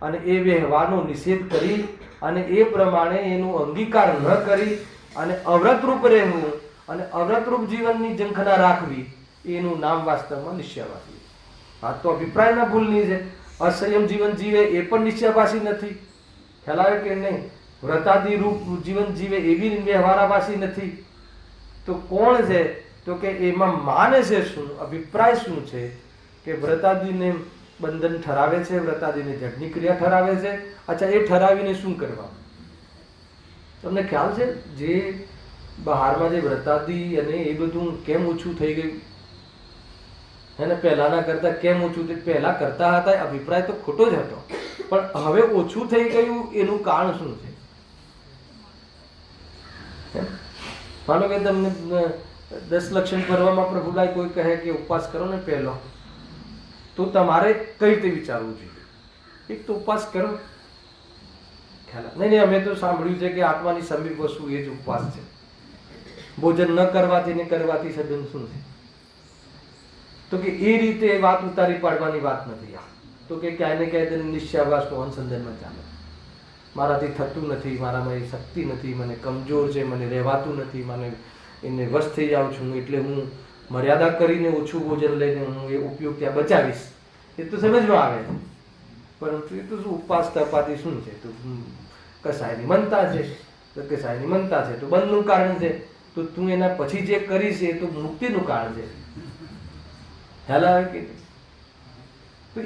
Speaker 1: અને એ વ્યવહારનો નિષેધ કરી અને એ પ્રમાણે એનું અંગીકાર ન કરી અને અવ્રતરૂપ રહેવું અને અવ્રતરૂપ જીવનની ઝંખના રાખવી, એનું નામ વાસ્તવમાં નિશ્ચયવાસી. આ તો અભિપ્રાયના ભૂલની છે. અસંયમ જીવન જીવે એ પણ નિશ્ચયવાસી નથી. ખ્યાલ આવે કે નહીં? વ્રતાદી રૂપ જીવન જીવે એવી વ્યવહારાવાસી નથી. તો કોણ છે? તો કે એમાં માને છે શું? અભિપ્રાય શું છે? કે વ્રતાદિને બંધન ઠરાવે છે, વ્રતાદિને જડની ક્રિયા ઠરાવે છે. અચ્છા, એ ઠરાવીને શું કરવા? તમને ખ્યાલ છે જે બહારમાં જે વ્રતાદિ અને એ બધું કેમ ઓછું થઈ ગયું? એને પહેલાના કરતા કેમ ઓછું થયું? પહેલા કરતા હતા, અભિપ્રાય તો ખોટો જ હતો, પણ હવે ઓછું થઈ ગયું. એનું કારણ શું છે? માનો કે તમને 10 લક્ષણ કરવામાં પ્રભુલાલ કોઈ કહે કે ઉપવાસ કરો ને પહેલો, તો તમારે કઈ રીતે વિચારવું જોઈએ? એક તો ઉપવાસ કરો, ખ્યાલ નહીં, અમે તો સાંભળ્યું છે કે આત્માની સમીપ વસ્તુ એ જ ઉપવાસ છે. ભોજન ન કરવાથી ને કરવાથી સંબંધ શું છે? તો કે એ રીતે વાત ઉતારી પાડવાની વાત નથી આ. તો કે ક્યાંય ને ક્યાંય નિશ્ચયાભાસનું અનુસંધાનમાં ચાલે. મારાથી થતું નથી, મારામાં એ શક્તિ નથી, મને કમજોર છે, મને રહેવાતું નથી, મને એને વશ થઈ જાઉં છું, એટલે હું મર્યાદા કરીને ઓછું ભોજન લઈને હું એ ઉપયોગ ત્યાં બચાવીશ. એ તો સમજમાં આવે છે, પરંતુ એ તો શું ઉપવાસ તપાતી શું છે? તો કસાયની મનતા છે, તો કસાયની મનતા છે તો બંધનું કારણ છે. તો તું એના પછી જે કરીશ એ તો મુક્તિનું કારણ છે. ખ્યાલ આવે કે? તો એ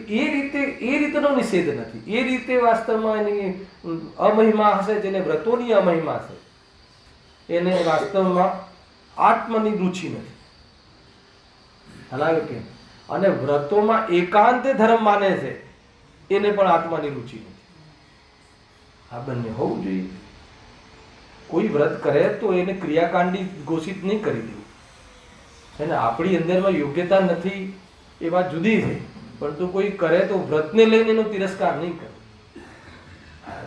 Speaker 1: રીતનો નિષેધ નથી. એ રીતે વાસ્તવમાં એની અમહિમા હશે, જેને વ્રતોની અમહિમા છે, એને વાસ્તવમાં આત્મની રુચિ નથી. ખ્યાલ આવે કે? અને વ્રતોમાં એકાંતે ધર્મ માને છે, એને પણ આત્માની રુચિ નથી. આ બંને હોવું જોઈએ. કોઈ વ્રત કરે તો એને ક્રિયાકાંડી ઘોષિત નહીં કરી દેવું. અને આપણી અંદરમાં યોગ્યતા નથી એ વાત જુદી છે, પરંતુ કોઈ કરે તો વ્રતને લઈને એનો તિરસ્કાર નહીં કરે.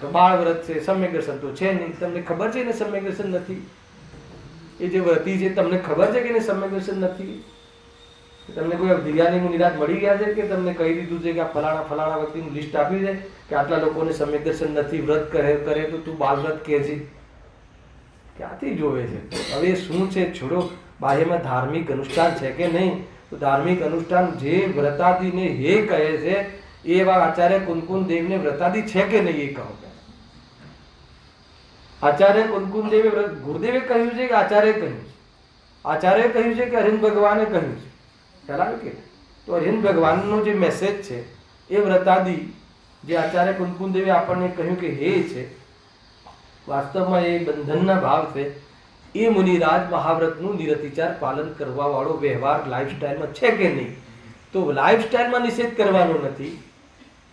Speaker 1: તો બાળ વ્રત છે, સમ્યક દર્શન તો છે નહીં. તમને ખબર છે એને સમ્યક દર્શન નથી? એ જે વ્રતી છે તમને ખબર છે કે એને સમ્યક દર્શન નથી? તમને કોઈ દિવ્યાની મુનિરાત મળી ગયા છે કે તમને કહી દીધું છે કે આ ફલાણા વ્યક્તિનું લિસ્ટ આપી છે કે આટલા લોકોને સમ્યક દર્શન નથી, વ્રત કરે તો તું બાળ વ્રત કહે છે? ક્યાંથી જોવે છે? હવે શું છે છોડો. બાહ્યમાં ધાર્મિક અનુષ્ઠાન છે કે નહીં? તો ધાર્મિક અનુષ્ઠાન જે વ્રતાદિને હે કહે છે એવા આચાર્ય કુનકુન દેવને વ્રતાદિ છે કે નહીં એ કહો. આચાર્ય કુનકુન દેવે ગુરુદેવે કહ્યું છે કે આચાર્ય કહ્યું છે? આચાર્ય કહ્યું છે કે અરવિંદ ભગવાને કહ્યું છે? ખ્યાલ આવે કે? તો અરવિંદ ભગવાનનો જે મેસેજ છે એ વ્રતાદિ જે આચાર્ય કુનકુન દેવે આપણને કહ્યું કે હે છે, વાસ્તવમાં એ બંધનના ભાવ છે. એ મુનિરાજ મહાવ્રતનું નિરતિચાર પાલન કરવા વાળો વ્યવહાર લાઈફસ્ટાઈલમાં છે કે નહીં? તો લાઈફસ્ટાઈલમાં નિષેધ કરવાનો નથી,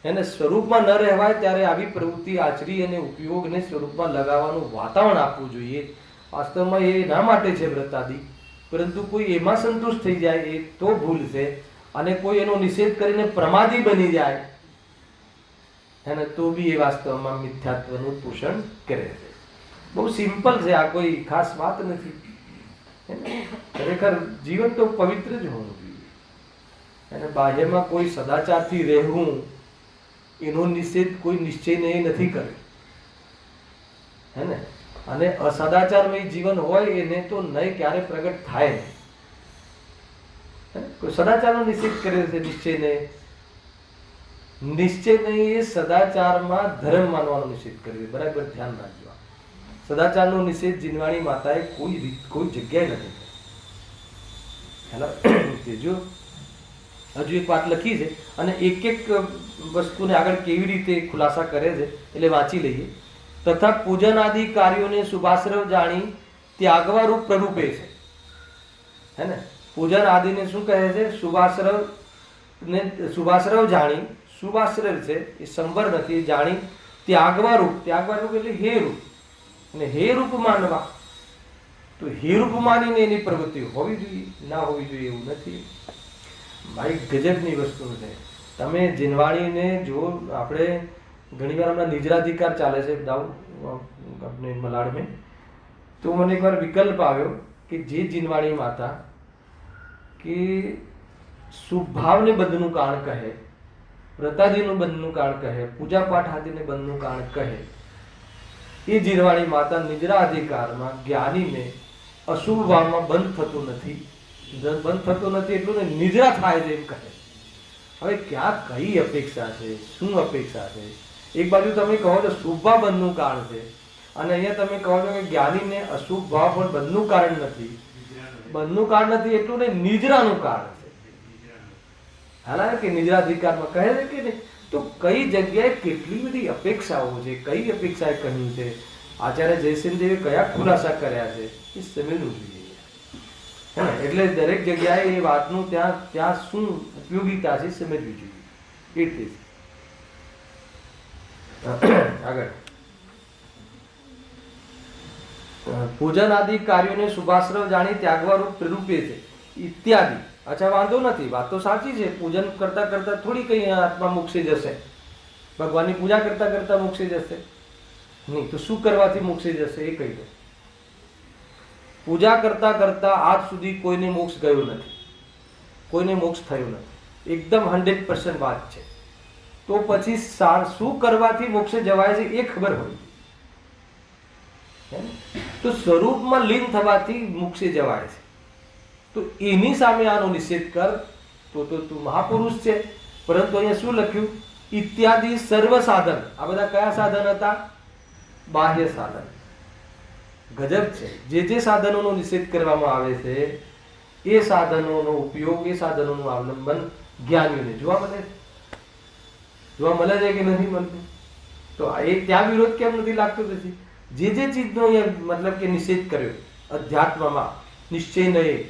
Speaker 1: એને સ્વરૂપમાં ન રહેવાય ત્યારે આવી પ્રવૃત્તિ આચરી અને ઉપયોગને સ્વરૂપમાં લગાવવાનું વાતાવરણ આપવું જોઈએ. વાસ્તવમાં એ ના માટે છે વ્રતાદિ, પરંતુ કોઈ એમાં સંતુષ્ટ થઈ જાય એ તો ભૂલ છે. અને કોઈ એનો નિષેધ કરીને પ્રમાદી બની જાય અને તો બી એ વાસ્તવમાં મિથ્યાત્વનું પોષણ કરે છે. બહુ સિમ્પલ છે, આ કોઈ ખાસ વાત નથી. ખરેખર જીવન તો પવિત્ર જ હોવું જોઈએ. અને બાહ્યમાં કોઈ સદાચારથી રહેવું એનો નિષેધ કોઈ નિશ્ચય નથી કરે, હે ને? અને અસદાચારમય જીવન હોય એને તો નહીં ક્યારે પ્રગટ થાય. કોઈ સદાચારનો નિષેધ કરે છે, નિશ્ચય નહીં એ સદાચારમાં ધર્મ માનવાનો નિષેધ કર્યો. બરાબર ધ્યાન રાખજો. સદાચારનો નિષેધ જીનવાણી માતાએ કોઈ જગ્યાએ નથી. જો હજુ એક વાત લખી છે અને એક એક વસ્તુને આગળ કેવી રીતે ખુલાસા કરે છે એટલે વાંચી લઈએ. તથા પૂજન આદિ કાર્યોને શુભાશ્રવ જાણી ત્યાગવા રૂપ પ્રરૂપે છે, હે ને? પૂજન આદિને શું કહે છે? શુભાશ્રવ જાણી, શુભાશ્રવ છે એ સંવર નથી, જાણી ત્યાગવા રૂપ એટલે હે રૂપ, અને હે રૂપ માનવા. તો હે રૂપ માનીને એની પ્રવૃત્તિ હોવી જોઈએ, ના હોવી જોઈએ એવું નથી. ભાઈ ગજબની વસ્તુ છે. તમે જીનવાણીને જો આપણે ઘણી વાર હમણાં નિજરાધિકાર ચાલે છે આપણે મલાડ મેં, તો મને એકવાર વિકલ્પ આવ્યો કે જે જીનવાણી માતા કે શુભાવને બંધનું કારણ કહે, વ્રતાદિનું બંધનું કારણ કહે, પૂજા પાઠ આદિને બંધનું કારણ કહે, એ જીનવાણી માતા નિજરાધિકારમાં જ્ઞાનીને અશુભ ભાવમાં બંધ થતું નથી એટલું ને નિદ્રા થાય છે એમ કહે. હવે ક્યાં કઈ અપેક્ષા છે? શું અપેક્ષા છે? એક બાજુ તમે કહો છો શુભ ભાવ બંધનું કારણ છે, અને અહીંયા તમે કહો છો કે જ્ઞાનીને અશુભ ભાવ પણ બંધનું કારણ નથી. બંધનું કારણ નથી એટલું ને નિદ્રાનું કારણ છે. હાલા કે નિદ્રાધિકારમાં કહે છે કે નહીં? તો કઈ જગ્યાએ કેટલી બધી અપેક્ષાઓ છે, કઈ અપેક્ષાએ કહ્યું છે, આચાર્ય જયસિંહ દેવે કયા ખુલાસા કર્યા છે એ સમજવું જોઈએ. એટલે દરેક જગ્યાએ એ વાતનું ત્યાં શું ઉપયોગિતા છે સમજવી જોઈએ. એટલે આગળ પૂજન આદિ કાર્યોને શુભાશ્રવ જાણી ત્યાગવારૂપ પ્રેરૂપે છે ઇત્યાદિ. અચ્છા, વાંધો નથી, વાત તો સાચી છે. પૂજન કરતા કરતા થોડી કઈ આત્મા મોક્ષે જશે, ભગવાનની પૂજા કરતા કરતા મોક્ષે જશે નહીં. તો શું કરવાથી મોક્ષે જશે એ કહી દો. પૂજા કરતા કરતા આજ સુધી કોઈને મોક્ષ ગયો નથી, કોઈને મોક્ષ થયું નથી, એકદમ 100% વાત છે. તો પછી શું કરવાથી મોક્ષે જવાય છે એ ખબર હોય. તો સ્વરૂપમાં લીન થવાથી મોક્ષે જવાય છે. તો એની સામે આનો નિષેધ કર તો તું મહાપુરુષ છે. પરંતુ અહીંયા શું લખ્યું? ઇત્યાદિ સર્વ સાધન. આ બધા કયા સાધન હતા? બાહ્ય સાધન. ગજબ છે. જે સાધનોનો નિષેધ કરવામાં આવે છે એ સાધનોનો ઉપયોગ, એ સાધનોનું અવલંબન જ્ઞાનીઓને જોવા મળે છે. જોવા મળે છે કે નથી મળતું? તો એ ત્યાં વિરોધ કેમ નથી લાગતો? પછી જે ચીજનો મતલબ કે નિષેધ કર્યો, અધ્યાત્મમાં નિશ્ચય નહીં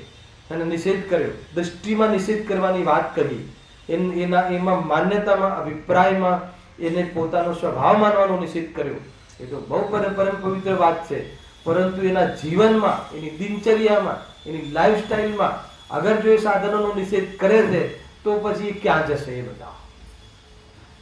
Speaker 1: અને નિષેધ કર્યો, દ્રષ્ટિમાં નિષેધ કરવાની વાત કરી, એમાં માન્યતામાં, અભિપ્રાયમાં એને પોતાનો સ્વભાવ માનવાનો નિષેધ કર્યો, એ તો બહુ પરમ પવિત્ર વાત છે. પરંતુ એના જીવનમાં, એની દિનચર્યામાં, એની લાઈફસ્ટાઈલમાં અગર જો એ સાધનોનો નિષેધ કરે છે તો પછી એ ક્યાં જશે એ બતાવો.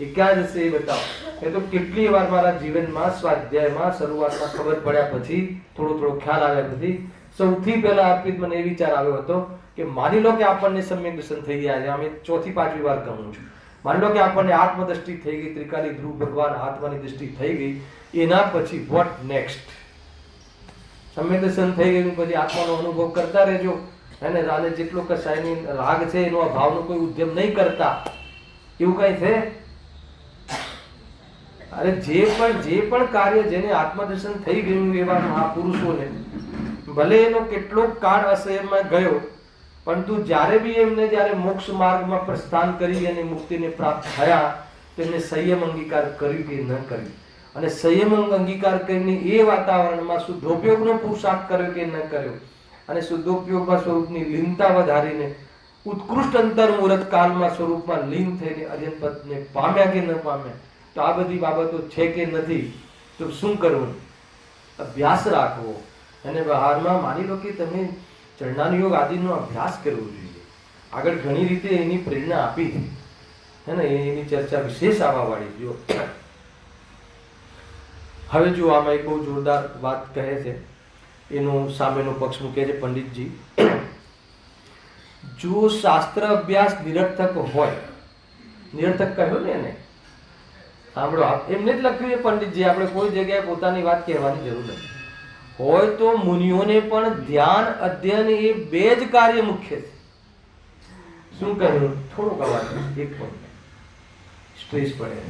Speaker 1: એ ક્યાં જશે એ બતાવો. એ તો કેટલી વાર મારા જીવનમાં સ્વાધ્યાયમાં શરૂઆતમાં ખબર પડ્યા પછી, થોડો ખ્યાલ આવ્યા પછી સૌથી પહેલા અર્પિત મને એ વિચાર આવ્યો હતો કે માની લો કે આપણને સમ્યક દર્શન થઈ ગયા છે. અમે 4થી 5મી વાર કહું છું. માની લો કે આપણને આત્મદ્રષ્ટિ થઈ ગઈ, ત્રિકાલી ધ્રુવ ભગવાન આત્માની દ્રષ્ટિ થઈ ગઈ. એના પછી વોટ નેક્સ્ટ? સમ્યક દર્શન થઈ ગયું પછી આત્માનો અનુભવ કરતા રહેજો, અને રાને જેટલો કસાયની રાગ છે એનો ભાવનો કોઈ ઉદ્યમ નહીં કરતા, એવું કઈ છે? અરે જે પણ કાર્ય, જેને આત્મદર્શન થઈ ગયું એવા મહાપુરુષોને ભલે એનો કેટલો કાળ અસહ્યમાં ગયો, પરંતુ જ્યારે બી એમને જ્યારે મોક્ષ માર્ગમાં પ્રસ્થાન કરી અને મુક્તિને પ્રાપ્ત થયા, તેમને સંયમ અંગીકાર કર્યું કે ન કર્યું, અને સંયમ અંગીકાર કરીને એ વાતાવરણમાં શુદ્ધોપયોગનો પુરુષાર્થ કર્યો કે ન કર્યો, અને શુદ્ધોપયોગમાં સ્વરૂપની લીનતા વધારીને ઉત્કૃષ્ટ અંતર મુહૂર્ત કાળમાં સ્વરૂપમાં લીન થઈને અર્યન પદને પામ્યા કે ન પામ્યા. તો આ બધી બાબતો છે કે નથી? તો શું કરવું? અભ્યાસ રાખવો. અને બહારમાં માની લો કે તમે ચરણાન યોગ આદિનો અભ્યાસ કરવો જોઈએ. આગળ ઘણી રીતે એની પ્રેરણા આપી છે ને, એની ચર્ચા વિશેષ આવવા વાળી. જો હવે જો આમાં એક બહુ જોરદાર વાત કહે છે, એનો સામેનો પક્ષ મૂકે છે પંડિતજી. જો શાસ્ત્ર અભ્યાસ નિરર્થક હોય, નિરર્થક કહ્યું ને એને, સાંભળો, એમને જ લખ્યું છે પંડિતજી, આપણે કોઈ જગ્યાએ પોતાની વાત કહેવાની જરૂર નથી. હોય તો મુનિઓને પણ ધ્યાન અધ્યયન એ બે જ કાર્ય મુખ્ય છે. શું કહ્યું? થોડુંક અવાજ, એક પોઈન્ટ સ્ટ્રેસ પડે.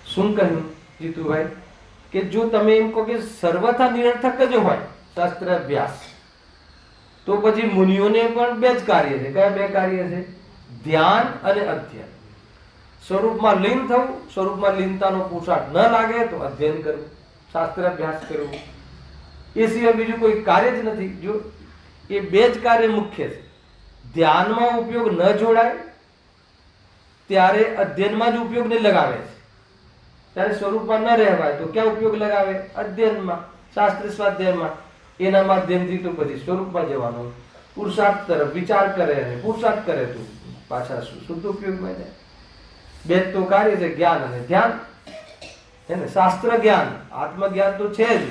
Speaker 1: શું કહ્યું જીતુભાઈ? કે જો તમે એમ કહો કે સર્વથા નિરર્થક જ હોય શાસ્ત્ર અભ્યાસ, તો પછી મુનિઓને પણ બે જ કાર્ય છે. કયા બે કાર્ય છે? ધ્યાન અને અધ્યયન. સ્વરૂપમાં લીન થવું, સ્વરૂપમાં લીનતાનો પુરુષાર્થ ન લાગે તો અધ્યયન કરવું, શાસ્ત્ર અભ્યાસ કરવું. એ સિવાય બીજું કોઈ કાર્ય જ નથી. જો એ બે જ કાર્ય મુખ્ય છે. ધ્યાનમાં ઉપયોગ ન જોડાય ત્યારે અધ્યયનમાં જ ઉપયોગ નહીં લગાવે છે. ત્યારે સ્વરૂપમાં ન રહેવાય તો ક્યાં ઉપયોગ લગાવે? અધ્યયનમાં, શાસ્ત્ર સ્વાધ્યાયમાં. એના માધ્યમથી તો પછી સ્વરૂપમાં જવાનો પુરુષાર્થ તરફ વિચાર કરે અને પુરુષાર્થ કરે તો પાછા શુદ્ધ ઉપયોગમાં જાય. બે તો કાર્ય છે, જ્ઞાન અને ધ્યાન. હે ને? શાસ્ત્ર જ્ઞાન, આત્મજ્ઞાન તો છે જ,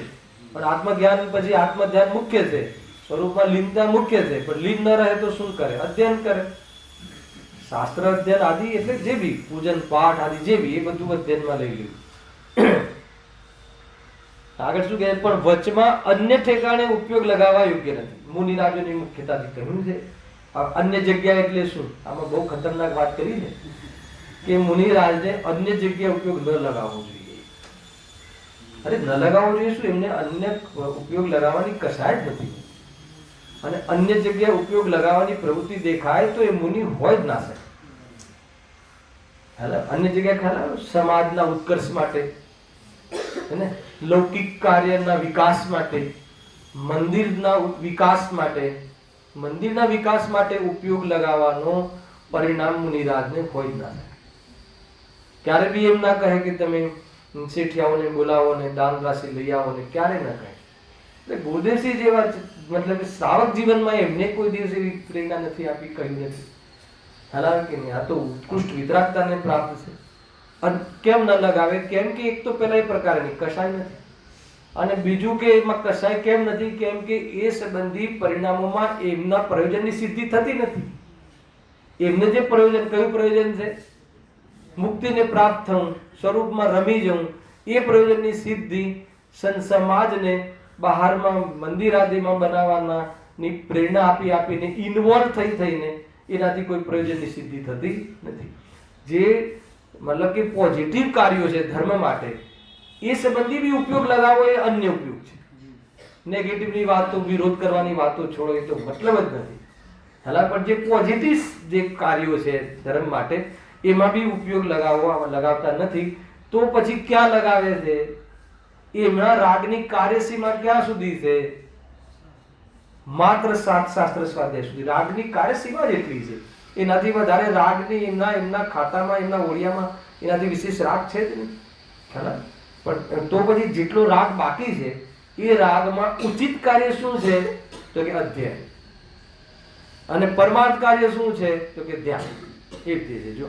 Speaker 1: પણ આત્મજ્ઞાન પછી આત્મધ્યાન મુખ્ય છે, સ્વરૂપમાં લીનતા મુખ્ય છે. પણ લીન ન રહે તો શું કરે? અધ્યયન કરે. શાસ્ત્ર અધ્યયન આદિ એટલે જે બી પૂજન પાઠ આદિ જે બી, એ બધું અધ્યયનમાં લઈ લીધું. આગળ શું કહે? પણ વચમાં અન્ય ઠેકાણે ઉપયોગ લગાવવા યોગ્ય નથી. મુનિરાજોની મુખ્યતાથી કહ્યું છે. અન્ય જગ્યા એટલે શું? આમાં બહુ ખતરનાક વાત કરી ને, કે મુનિરાજને અન્ય જગ્યાએ ઉપયોગ ન લગાવવો જોઈએ. અરે ન લગાવવો જોઈએ શું? એમને અન્ય ઉપયોગ લગાવવાની કશાય જ નથી. અને અન્ય જગ્યાએ ઉપયોગ લગાવવાની પ્રવૃત્તિ દેખાય તો એ મુનિ હોય જ ના શકે. અન્ય જગ્યાએ ખ્યાલ સમાજના ઉત્કર્ષ માટે, લૌકિક કાર્યના વિકાસ માટે, મંદિરના વિકાસ માટે ઉપયોગ લગાવવાનો પરિણામ મુનિરાજને હોય જ ના શકે. ક્યારે બી એમ ના કહે કે તમે શેઠિયાઓને બોલાવો ને દાન રાશિ લઈ આવો ને, ક્યારે ના કહે. એટલે ગુરુદેવસિંહ જેવા મતલબ કે શ્રાવક જીવનમાં એમને કોઈ દિવસ એવી પ્રેરણા નથી આપી, કહ્યું નથી. હાલાકી નહીં, આ તો ઉત્કૃષ્ટ વિતરાગતાને પ્રાપ્ત છે. અને કેમ ન લગાવે? કેમ કે એક તો પેલા એ પ્રકારની કશાય નથી, અને બીજું કે એમાં કશાય કેમ નથી? કેમ કે એ સંબંધી પરિણામોમાં એમના પ્રયોજનની સિદ્ધિ થતી નથી. એમને જે પ્રયોજન, કયું પ્રયોજન છે? મુક્તિને પ્રાપ્ત થવું, સ્વરૂપમાં રમી જવું, એ પ્રયોજનની સિદ્ધિ સમાજને બહારમાં મંદિર આદિમાં બનાવવાના ની પ્રેરણા આપી આપીને ઇન્વોલ્વ થઈને એનાથી કોઈ પ્રયોજનની સિદ્ધિ થતી નથી. જે મતલબ કે પોઝિટિવ કાર્યો છે ધર્મ માટે, એ સંબંધી બી ઉપયોગ લગાવો એ અન્ય ઉપયોગ છે. નેગેટિવની વાતો, વિરોધ કરવાની વાતો છોડો, એ તો મતલબ જ નથી. હાલા પણ જે પોઝિટિવ જે કાર્યો છે ધર્મ માટે, એમાં બી ઉપયોગ લગાવતા નથી. તો પછી ક્યાં લગાવે છે? એમના રાગની કાર્યસીમા ક્યાં સુધી છે? માત્ર 7 શાસ્ત્ર સ્વાધ્યાય સુધી. રાગની કાર્યસીમા જ એટલી છે, એનાથી વધારે રાગની એમના ખાતામાં, એમના ઓળિયામાં એનાથી વિશેષ રાગ છે જ નહીં. પણ તો પછી જેટલો રાગ બાકી છે એ રાગમાં ઉચિત કાર્ય શું છે? તો કે અધ્યાય. અને પરમાર્થ કાર્ય શું છે? તો કે ધ્યાન. એ રીતે છે. જો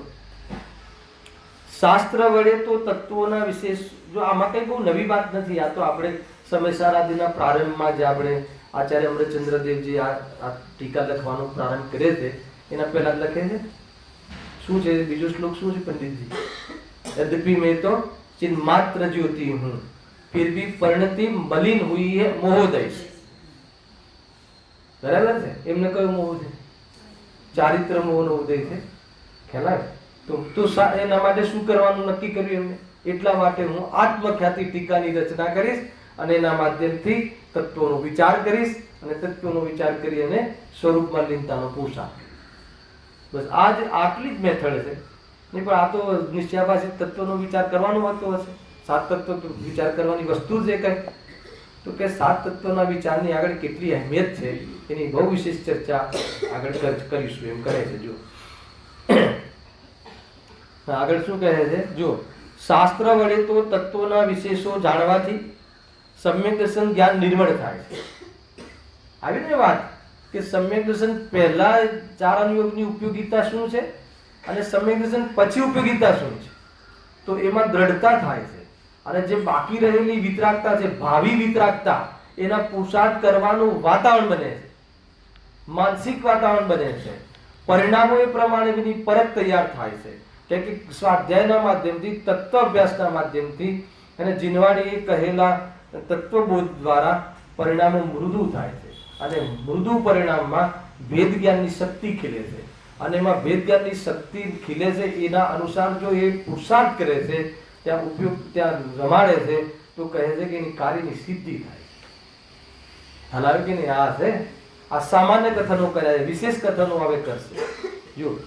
Speaker 1: શાસ્ત્ર વડે તો તત્વોના વિશેષ, જો આમાં કઈ બહુ નવી વાત નથી. આ તો આપણે સમયસારાદિના પ્રારંભમાં જ આપણે આચાર્ય અમૃતચંદ્રદેવજી આ ટીકા લખવાનો પ્રારંભ કરે છે, એના પહેલા લખે છે શું છે? બીજો શ્લોક શું છે પંડિતજી? यद्यपि मैं तो चिन्मात्र ज्योति हूं, फिर भी परिणति मलिन हुई है मोहोदय से. बराबर છે? એમને કયો મોહ છે? ચારિત્ર મોહનો ઉદય છે. ખ્યાલ આવે? તો એના માટે શું કરવાનું નક્કી કર્યું એમને? એટલા માટે હું આત્મખ્યાતિ ટીકાની રચના કરીશ અને એના માધ્યમથી તત્વોનો વિચાર કરીશ, અને તત્વોનો વિચાર કરી અને સ્વરૂપમાં લીનતાનો પોષાક. બસ આટલી જ મેથડ છે. નહીં પણ આ તો નિશ્ચયાભાસી તત્વનો વિચાર કરવાનો હોતો હશે. 7 તત્વ વિચાર કરવાની વસ્તુ છે કઈ? તો કે 7 તત્વના વિચારની આગળ કેટલી અહેમિયત છે એની બહુ વિશેષ ચર્ચા આગળ કરીશું એમ કહે છે. જો આગળ શું કહે છે? જો શાસ્ત્ર વડે તો તત્વોના વિશેષો જાણવાથી સમ્યક દર્શન જ્ઞાન નિર્મળ થાય છે. આવી ને વાત કે સમ્યક દર્શન પહેલા 4 અનુયોગની ઉપયોગિતા શું છે અને સમ્યક દર્શન પછી ઉપયોગિતા શું છે, તો એમાં દ્રઢતા થાય છે. અને જે બાકી રહેલી વિતરાગતા છે, ભાવિ વિતરાગતા, એના પુરુષાર્થ કરવાનું વાતાવરણ બને છે, માનસિક વાતાવરણ બને છે. પરિણામો એ પ્રમાણેની પરત તૈયાર થાય છે. કે સ્વાધ્યાયના માધ્યમથી, તત્વ અભ્યાસના માધ્યમથી અને જીનવાડીએ કહેલા તત્વબોધ દ્વારા પરિણામો મૃદુ થાય છે. અને મૃદુ પરિણામમાં ભેદ જ્ઞાનની શક્તિ ખીલે છે. અને એમાં ભેદ જ્ઞાનની શક્તિ ખીલે છે, એના અનુસાર જો એ પુરુષાર્થ કરે છે, ત્યાં ઉપયોગ ત્યાં રમાડે છે, તો કહે છે કે એની કાર્યની સિદ્ધિ થાય. હાલાવે કે નહીં? આ છે, આ સામાન્ય કથનો કર્યા છે, વિશેષ કથનો હવે કરશે. જો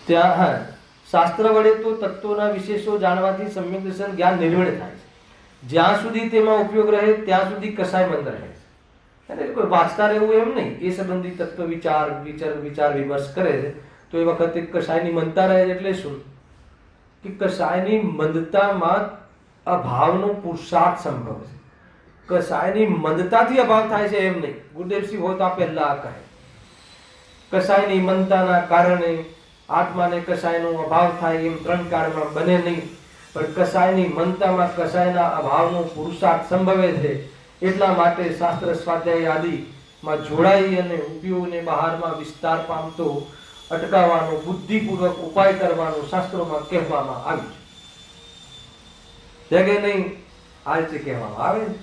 Speaker 1: ત્યાં શાસ્ત્ર વડે તો તત્વોના વિશેષો જાણવાથી સમ્યક દર્શન જ્ઞાન નિર્મળ થાય છે. જ્યાં સુધી તેમાં ઉપયોગ રહે ત્યાં સુધી કશાય મંદ રહે છે. એટલે કોઈ વાંચતા રહેવું એમ નહીં. એ સંબંધી તત્વ વિચાર વિમર્શ કરે છે તો એ વખતે કશાયની મંદતા રહે. એટલે શું કે કશાયની મંદતામાં અભાવનો પુરુષાર્થ સંભવ છે. કશાયની મંદતાથી અભાવ થાય છે એમ નહીં. ગુરુદેવસિંહ હોતા પહેલા કહે કશાયની મંદતાના કારણે આત્માને કશાયનો અભાવ થાય એમ 3 કાળમાં બને નહીં. પણ કશાયની મંદતામાં કશાયના અભાવનો પુરુષાર્થ સંભવે છે. એટલા માટે શાસ્ત્ર સ્વાધ્યાય આદિમાં જોડાઈ અને ઉપયોગને બહારમાં વિસ્તાર પામતો અટકાવવાનો બુદ્ધિપૂર્વક ઉપાય કરવાનો શાસ્ત્રોમાં કહેવામાં આવ્યું છે કે નહીં? આ રીતે કહેવામાં આવે ને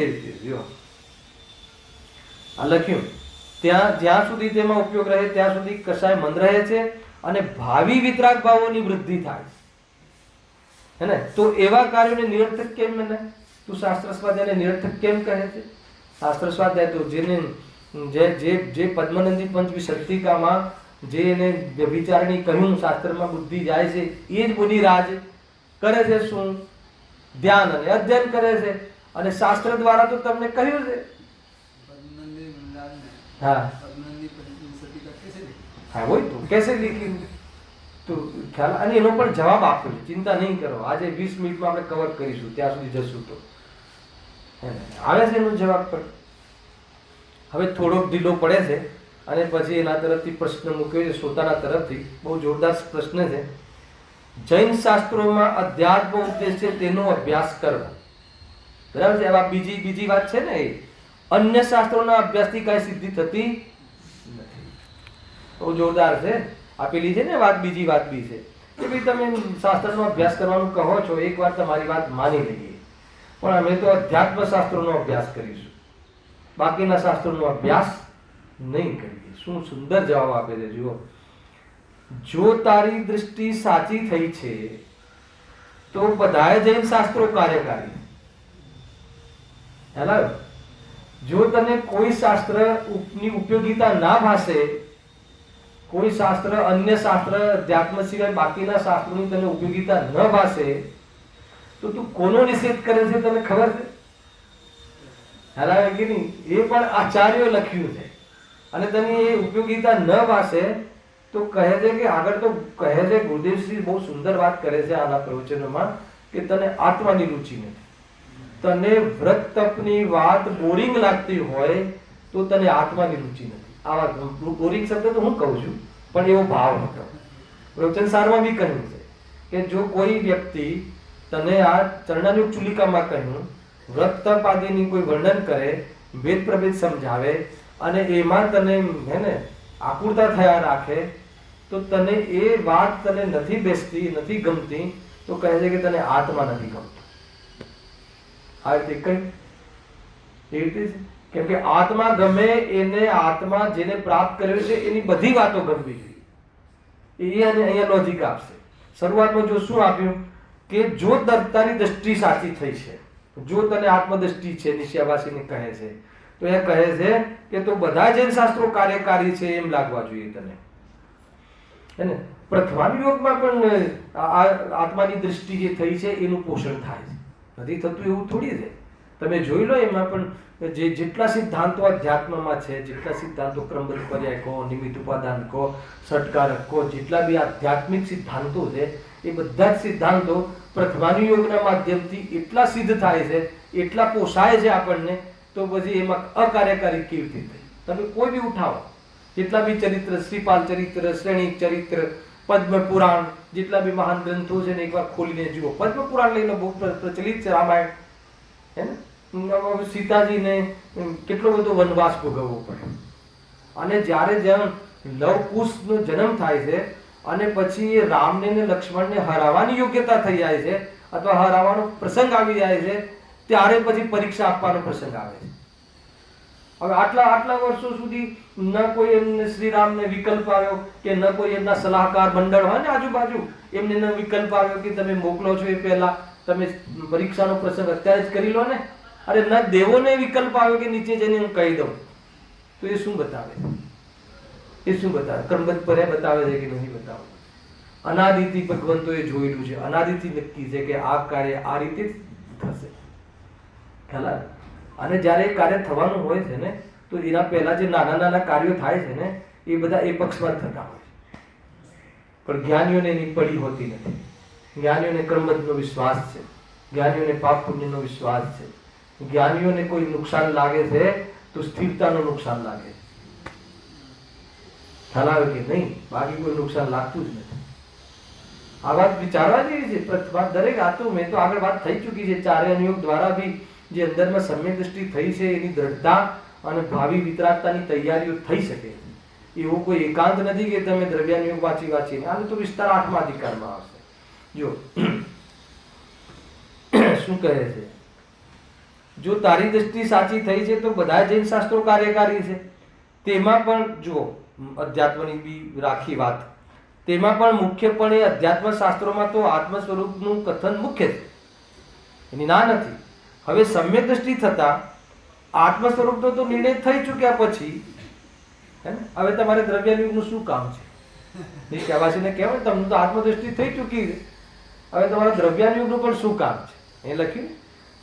Speaker 1: એ રીતે જો આ લખ્યું, જ્યાં સુધી તેમાં ઉપયોગ રહે ત્યાં સુધી કશાય મંદ રહે છે અને ભાવિ વિતરાગ ભાવોની વૃદ્ધિ થાય છે ને. તો એવા કાર્યોને નિરર્થક કેમ મને? તું શાસ્ત્ર સ્વાધ્યાયને નિરર્થક કેમ કહે છે? શાસ્ત્ર સ્વાધ્યાય તો જેને જે પદ્મનંદી પંચવિંશતિકામાં જે એને વ્યભિચારણી કહ્યું, શાસ્ત્રમાં બુદ્ધિ જાય છે, એ જ મુનિરાજ કરે છે. શું? ધ્યાન અને અધ્યયન કરે છે. અને શાસ્ત્ર દ્વારા તો તમને કહ્યું છે. हाँ हाँ वही तो कैसे लिखी? તો ખ્યાલ, અને એનો પણ જવાબ આપ્યો છે, ચિંતા નહીં કરો. આજે 20 મિનિટમાં આપણે કવર કરીશું, ત્યાં સુધી જશું તો આવે છે એનો જવાબ. પણ હવે થોડોક ઢીલો પડે છે, અને પછી એના તરફથી પ્રશ્ન મૂક્યો છે શ્રોતાના તરફથી. બહુ જોરદાર પ્રશ્ન છે. જૈન શાસ્ત્રોમાં અધ્યાત્મ ઉપદેશ છે તેનો અભ્યાસ કરવો, બરાબર છે. આ બીજી વાત છે ને, એ અન્ય શાસ્ત્રોના અભ્યાસથી કઈ સિદ્ધિ થતી નથી. બહુ જોરદાર છે. આપેલી છે ને વાત, બીજી વાત બી છે કે ભાઈ તમે શાસ્ત્રનો અભ્યાસ કરવાનું કહો છો, એકવાર તમારી વાત માની લઈએ, પણ અમે તો અધ્યાત્મ શાસ્ત્રોનો અભ્યાસ કરીશું, બાકીના શાસ્ત્રોનો અભ્યાસ નહીં કરીએ. શું સુંદર જવાબ આપે છે જુઓ. જો તારી દૃષ્ટિ સાચી થઈ છે તો બધાએ જૈન શાસ્ત્રો કાર્યકારી. હેલો, જો તને કોઈ શાસ્ત્ર ની ઉપયોગિતા ના ભાસે, કોઈ શાસ્ત્ર, અન્ય શાસ્ત્ર અધ્યાત્મ સિવાય બાકીના શાસ્ત્રોની તને ઉપયોગિતા ન ભાસે, તો તું કોનો નિષેધ કરે છે તને ખબર છે? હેલા કે નહીં? એ પણ આચાર્યો લખ્યું છે, અને તને એ ઉપયોગિતા ન ભાસે તો કહે છે કે આગળ તો કહે છે, ગુરુદેવશ્રી બહુ સુંદર વાત કરે છે આના પ્રવચનોમાં, કે તને આત્માની રુચિ નથી, તને વ્રત તપની વાત બોરિંગ લાગતી હોય તો તને આત્માની રુચિ નથી. આવા બોરિંગ શબ્દ તો હું કહું છું, પણ એવો ભાવ હતો. પ્રવચન સારમાં બી કહ્યું છે કે જો કોઈ વ્યક્તિ તને આ ચરણાની ચુલિકામાં કહ્યું, વ્રત તપ આદિની કોઈ વર્ણન કરે, ભેદ પ્રભેદ સમજાવે, અને એમાં તને હે ને આકુરતા થયા રાખે, તો તને એ વાત તને નથી બેસતી, નથી ગમતી, તો કહે છે કે તને આત્મા નથી ગમતો. આ રીતે કઈ એ રીતે છે. કેમ કે આત્મા ગમે એને, આત્મા જેને પ્રાપ્ત કર્યો છે એની બધી વાતો ગમવી જોઈએ. એ અહીંયા લોજિક આપશે. શરૂઆતમાં જો શું આપ્યું કે જો તારી દ્રષ્ટિ સાચી થઈ છે, જો તને આત્મદ્રષ્ટિ છે, નિશ્ચયવાસીને કહે છે, તો એ કહે છે કે તો બધા જૈન શાસ્ત્રો કાર્યકારી છે એમ લાગવા જોઈએ તને, હે ને. પ્રથમ યોગમાં પણ આત્માની દ્રષ્ટિ જે થઈ છે એનું પોષણ થાય છે, નથી થતું એવું થોડી છે. તમે જોઈ લો, એમાં પણ જેટલા સિદ્ધાંતો અધ્યાત્મમાં છે, જેટલા સિદ્ધાંતો ક્રમબદ્ધ પર્યાય કહો, નિમિત્ત ઉપાદાન કહો, ષટકારક કહો, જેટલા બી આધ્યાત્મિક સિદ્ધાંતો છે, એ બધા જ સિદ્ધાંતો પ્રથમાનુયોગના માધ્યમથી એટલા સિદ્ધ થાય છે, એટલા પોષાય છે આપણને, તો પછી એમાં અકાર્યકારી કેવી રીતે થઈ? તમે કોઈ બી ઉઠાવો, જેટલા બી ચરિત્ર, શ્રીપાલ ચરિત્ર, શ્રેણિક ચરિત્ર, પદ્મ પુરાણ, જેટલા બી મહાન ગ્રંથો છે ને એકવાર ખોલીને જુઓ. પદ્મ પુરાણ લઈને બહુ પ્રચલિત છે, રામાયણ, હે ને. સીતાજીને કેટલો બધો વનવાસ ભોગવવો પડે, અને જ્યારે જેમ લવકુશનો જન્મ થાય છે અને પછી રામને ને લક્ષ્મણને હરાવવાની યોગ્યતા થઈ જાય છે, અથવા હરાવવાનો પ્રસંગ આવી જાય છે, ત્યારે પછી પરીક્ષા આપવાનો પ્રસંગ આવે છે. હવે આટલા વર્ષો સુધી ન કોઈ એમને શ્રીરામને વિકલ્પ આવ્યો, કે ન કોઈ એમના સલાહકાર મંડળ હોય ને આજુબાજુ, એમને ન વિકલ્પ આવ્યો કે તમે મોકલો છો એ પહેલા તમે પરીક્ષાનો પ્રસંગ અત્યારે જ કરી લો ને. અરે ન દેવોને વિકલ્પ આવ્યો કે નીચે જઈને હું કહી દઉં, તો એ શું બતાવે? એ શું બતાવે? ક્રમબદ્ધ પર્યાય બતાવે છે કે નથી બતાવતું? અનાદિથી ભગવંતોએ જોયેલું છે, અનાદિથી નક્કી છે કે આ કાર્ય આ રીતે જ થશે. ખ્યાલ આવે? અને જ્યારે એ કાર્ય થવાનું હોય છે ને, તો એના પહેલા જે નાના નાના કાર્યો થાય છે ને, એ બધા એ પક્ષમાં થતા હોય છે. પણ જ્ઞાનીઓને એની પડી હોતી નથી. જ્ઞાનીઓને ક્રમબદ્ધનો વિશ્વાસ છે, જ્ઞાનીઓને પાપ પુણ્યનો વિશ્વાસ છે, જ્ઞાનીઓને કોઈ નુકસાન લાગે છે તો સ્થિરતાનું નુકસાન લાગે. ખ્યાલ આવે કે નહીં? બાકી કોઈ નુકસાન લાગતું જ નથી. આ વાત વિચારવા જેવી છે. દરેક આ તો મેં તો આગળ વાત થઈ ચૂકી છે. ચારે અનુયોગ દ્વારા બી જે અંદરમાં સમ્યક દ્રષ્ટિ થઈ છે, એની દ્રઢતા અને ભાવિ વિતરાગતાની તૈયારીઓ થઈ શકે. એવું કોઈ એકાંત નથી કે તમે દ્રવ્યાનુયોગ વાંચીને. આનો તો વિસ્તાર 8મા અધિકારમાં આવશે. જો શું કહે છે, જો તારી દ્રષ્ટિ સાચી થઈ છે તો બધા જૈન શાસ્ત્રો કાર્યકારી છે. તેમાં પણ જો અધ્યાત્મની બી રાખી વાત, તેમાં પણ મુખ્યપણે અધ્યાત્મ શાસ્ત્રોમાં તો આત્મ સ્વરૂપનું કથન મુખ્ય છે, એની ના નથી. હવે સમ્યક દ્રષ્ટિ થતા આત્મ સ્વરૂપનો તો નિર્ણય થઈ ચૂક્યા પછી, હે ને, હવે તમારે દ્રવ્યાનુયોગનું શું કામ છે? નિશ્ચયવાસીને કહેવાય તમને તો આત્મદ્રષ્ટિ થઈ ચૂકી છે, હવે તમારે દ્રવ્યાનુયોગનું પણ શું કામ છે? એ લખ્યું.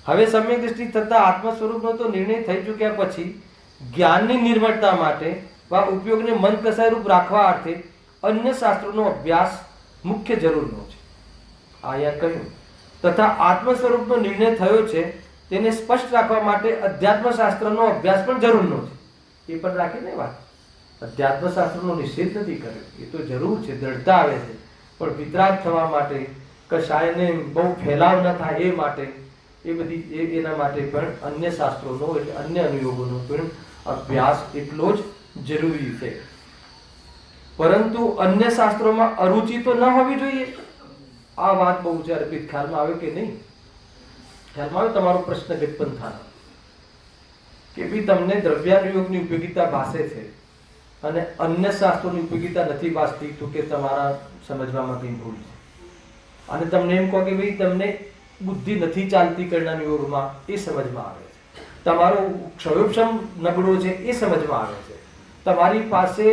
Speaker 1: હવે સમ્યક દ્રષ્ટિ થતા આત્મ સ્વરૂપનો તો નિર્ણય થઈ ચૂક્યા પછી જ્ઞાનની નિર્મળતા માટે વા ઉપયોગને મન કસાયરૂપ રાખવા અર્થે અન્ય શાસ્ત્રોનો અભ્યાસ મુખ્ય જરૂરનો છે. અહીંયા કહ્યું તથા આત્મ સ્વરૂપનો નિર્ણય થયો છે તેને સ્પષ્ટ રાખવા માટે અધ્યાત્મ શાસ્ત્રનો અભ્યાસ પણ જરૂરનો છે. એ પણ રાખીને વાત, અધ્યાત્મ શાસ્ત્રનો નિષેધ નથી કર્યો, એ તો જરૂર છે, દ્રઢતા આવે છે, પણ વિતરાગ થવા માટે, કશાયને બહુ ફેલાવ ન થાય એ માટે, એ બધી એના માટે પણ અન્ય શાસ્ત્રોનો એટલે અન્ય અનુયોગોનો પણ અભ્યાસ એટલો જ જરૂરી છે. પરંતુ અન્ય શાસ્ત્રોમાં અરુચિ તો ન હોવી જોઈએ. આ વાત બહુ છે. અર્પિત, ખ્યાલમાં આવે કે નહીં? ખ્યાલમાં આવે? તમારો પ્રશ્ન ઉત્પન્ન થાય કે ભાઈ તમને દ્રવ્યાનુયોગની ઉપયોગિતા ભાસે છે અને અન્ય શાસ્ત્રોની ઉપયોગિતા નથી ભાસતી, તો કે તમારા સમજવામાં કંઈ ભૂલ છે. અને તમને એમ કહો કે ભાઈ તમને બુદ્ધિ નથી ચાલતી કર્ણાનુયોગમાં, એ સમજમાં આવે છે. તમારો ક્ષયોક્ષમ નબળો છે એ સમજમાં આવે છે. તમારી પાસે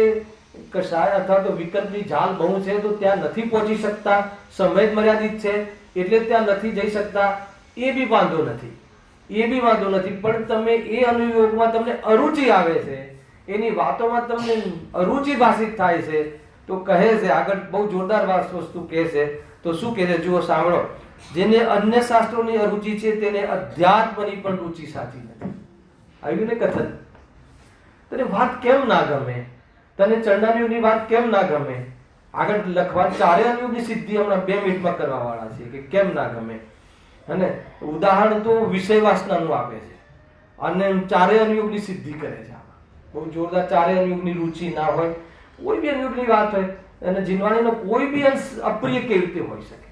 Speaker 1: કશાય અથવા તો વિકલ્પની જાલ બહુ છે તો ત્યાં નથી પહોંચી શકતા, સમય જ મર્યાદિત છે એટલે ત્યાં નથી જઈ શકતા, એ બી વાંધો નથી, એ બી વાંધો નથી. પણ તમે એ અનુયોગમાં તમને અરુચિ આવે છે, એની વાતોમાં તમને અરુચિ ભાષિત થાય છે, તો કહે છે આગળ બહુ જોરદાર વસ્તુ કહે છે. તો શું કહે છે? જુઓ, સાંભળો. જેને અન્ય શાસ્ત્રોની અરુચિ છે તેને અધ્યાત્મની પણ રુચિ સાચી નથી. આવ્યું ને કથન? તને વાત કેમ ના ગમે? તને ચરણાનુયોગની વાત કેમ ના ગમે? આગળ લખવા ચારે અનુયોગની સિદ્ધિ હમણાં 2 મિનિટમાં કરવા વાળા છે કે કેમ ના ગમે. અને ઉદાહરણ તો વિષય વાસનાનું આપે છે અને ચારે અનુયોગની સિદ્ધિ કરે છે. બહુ જોરદાર. ચારે અનુયોગની રુચિ ના હોય, કોઈ બી અનુયોગની વાત હોય, અને જીનવાણીનો કોઈ બી અંશ અપ્રિય કેવી રીતે હોઈ શકે?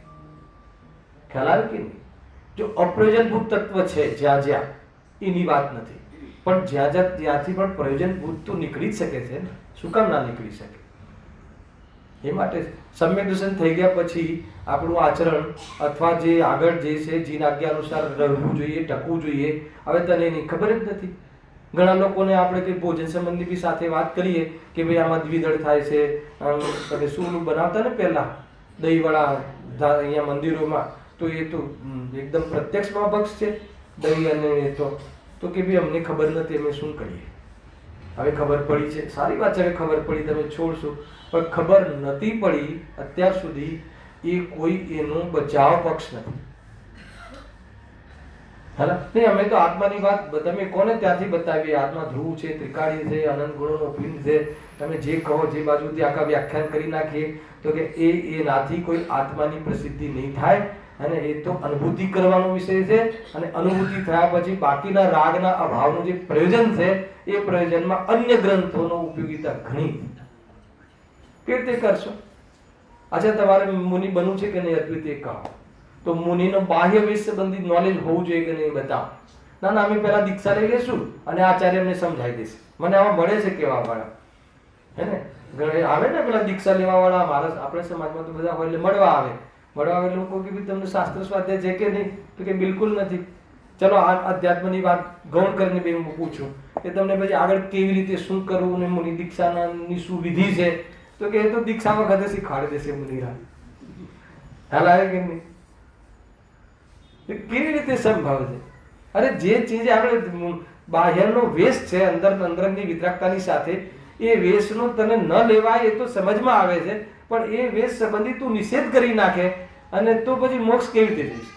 Speaker 1: ખ્યાલ આવે કે નહીં? જો અપ્રયોજનભૂત તત્વ છે જ્યાં જ્યાં, એની વાત નથી, પણ જ્યાં જ્યાં ત્યાંથી પણ પ્રયોજનભૂત તો નીકળી જ શકે છે ને. શું કામ ના નીકળી શકે? એ માટે સમ્યક દર્શન થઈ ગયા પછી આપણું આચરણ અથવા જે આગળ જે છે જીન આજ્ઞા અનુસાર રહેવું જોઈએ, ટકવું જોઈએ. હવે તને એની ખબર જ નથી. ઘણા લોકોને આપણે કંઈ ભોજન સંબંધી બી સાથે વાત કરીએ કે ભાઈ આમાં દ્વિદળ થાય છે, તમે શું બનાવતા ને પહેલા દહીંવડા અહીંયા મંદિરોમાં, તો એ તો એકદમ પ્રત્યક્ષમાં ભક્ષ છે દહીં અને એ તો કે ભાઈ અમને ખબર નથી, અમે શું કરીએ? હવે ખબર પડી છે, સારી વાત છે, હવે ખબર પડી, તમે છોડશો. પણ ખબર નથી પડી અત્યાર સુધી, એ કોઈ એનો બચાવ પક્ષ નથી. હેલા નહીં, અમે તો આત્માની વાત તમે કોને ત્યાંથી બતાવીએ? આત્મા ધ્રુવ છે, ત્રિકાળી છે, અનંત ગુણોનો પિંડ છે, તમે જે કહો જે બાજુથી આખા વ્યાખ્યાન કરી નાખીએ તો કે એનાથી કોઈ આત્માની પ્રસિદ્ધિ નહીં થાય. અને એ તો અનુભૂતિ કરવાનો વિષય છે, અને અનુભૂતિ થયા પછી બાકીના રાગના અભાવનું જે પ્રયોજન છે એ પ્રયોજનમાં અન્ય ગ્રંથોનો ઉપયોગિતા ઘણી. કેવી રીતે કરશો? અચ્છા, તમારે મુનિ બનવું છે કે નહીં અર્પિત? એ કહો. તો મુનિનો બાહ્ય વિષય સંબંધિત નોલેજ હોવું જોઈએ કે નહીં? બતાવો. ના ના, અમે પહેલા દીક્ષા લઈ લેશું અને આચાર્ય અમને સમજાવી દેશે. મને આવા મળે છે કેવા વાળા, હે ને? આવે ને પેલા દીક્ષા લેવા વાળા, મારા આપણે સમાજમાં તો બધા હોય એટલે મળવા આવે. મળવા આવે લોકો કે તમને શાસ્ત્ર સ્વાધ્યાય છે કે નહીં? તો કે બિલકુલ નથી. ચલો આ અધ્યાત્મની વાત ગૌણ કરીને બે હું પૂછું કે તમને પછી આગળ કેવી રીતે શું કરવું ને મુનિ દીક્ષાની શું વિધિ છે? તો કે એ તો દીક્ષા વખતે શીખવાડી દેશે મુનિરા. હાલ આવે કે નહીં? કેવી રીતે સંભવ છે? અરે જે ચીજ આપણે બાહ્યનો વેશ છે, અંદરની વિતરાગતાની સાથે એ વેશનો તને ન લેવાય એ તો સમજમાં આવે છે, પણ એ વેશ સંબંધી તું નિષેધ કરી નાખે અને તો પછી મોક્ષ કેવી રીતે જઈશ?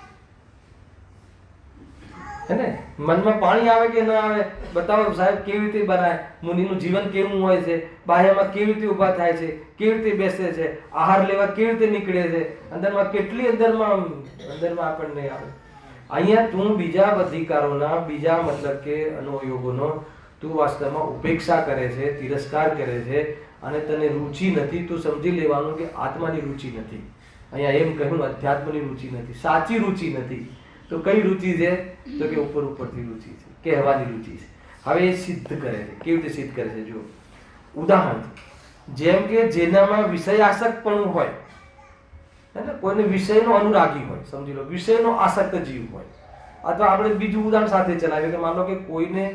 Speaker 1: હે ને? મનમાં પાણી આવે કે ન આવે? બતાવો સાહેબ, કેવી રીતે બનાય? મુનિનું જીવન કેવું હોય છે? બાહ્યમાં કેવી રીતે ઊભા થાય છે? કેવી રીતે બેસે છે? આહાર લેવા કેવી રીતે નીકળે છે? અંદરમાં કેટલી અંદરમાં આપણને આવે. અહીંયા તું બીજા અધિકારોના, બીજા મતલબ કે અનુયોગોનો તું વાસ્તવમાં ઉપેક્ષા કરે છે, તિરસ્કાર કરે છે, અને તને રુચિ નથી. તું સમજી લેવાનું કે આત્માની રુચિ નથી. અહીંયા એમ કહ્યું અધ્યાત્મની રુચિ નથી, સાચી રુચિ નથી. તો કઈ રુચિ છે? તો કે ઉપરથી રુચિ છે, કહેવાની રુચિ છે. હવે એ સિદ્ધ કરે છે. કેવી રીતે સિદ્ધ કરે છે? જુઓ ઉદાહરણ. જેમ કે જેનામાં વિષય આસક્તપણું હોય, કોઈને વિષયનો અનુરાગી હોય, સમજી લો વિષયનો આસક્ત જીવ હોય, અથવા આપણે બીજું ઉદાહરણ સાથે ચલાવીએ કે માનો કે કોઈને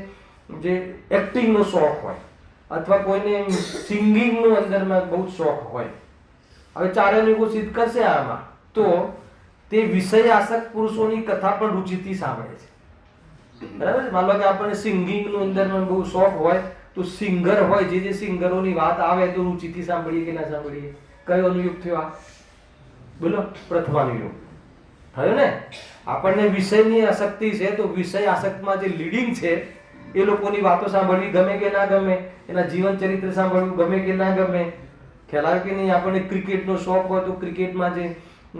Speaker 1: જે એક્ટિંગનો શોખ હોય, અથવા કોઈને સિંગિંગનો અંદરમાં બહુ શોખ હોય. હવે ચારે લોકો સિદ્ધ કરશે આમાં, તો તે વિષય આસક્ત પુરુષોની કથા પણ રુચિથી સાંભળે છે. બરાબર? માનો કે આપણને સિંગિંગનો અંદરમાં બહુ શોખ હોય તો સિંગર હોય, જે સિંગરોની વાત આવે તો રુચિથી સાંભળીએ કે ના સાંભળીએ? કયો અનુયુગ થયો આ? બોલો, પ્રથમાનું યોગ થયો ને. આપણને વિષયની આસક્તિ છે તો વિષય આસક્તમાં જે લીડિંગ છે એ લોકોની વાતો સાંભળવી ગમે કે ના ગમે, એના જીવન ચરિત્ર સાંભળવું ગમે કે ના ગમે, ખ્યાલ આવે કે નહીં. આપણને ક્રિકેટનો શોખ હોય તો ક્રિકેટમાં જે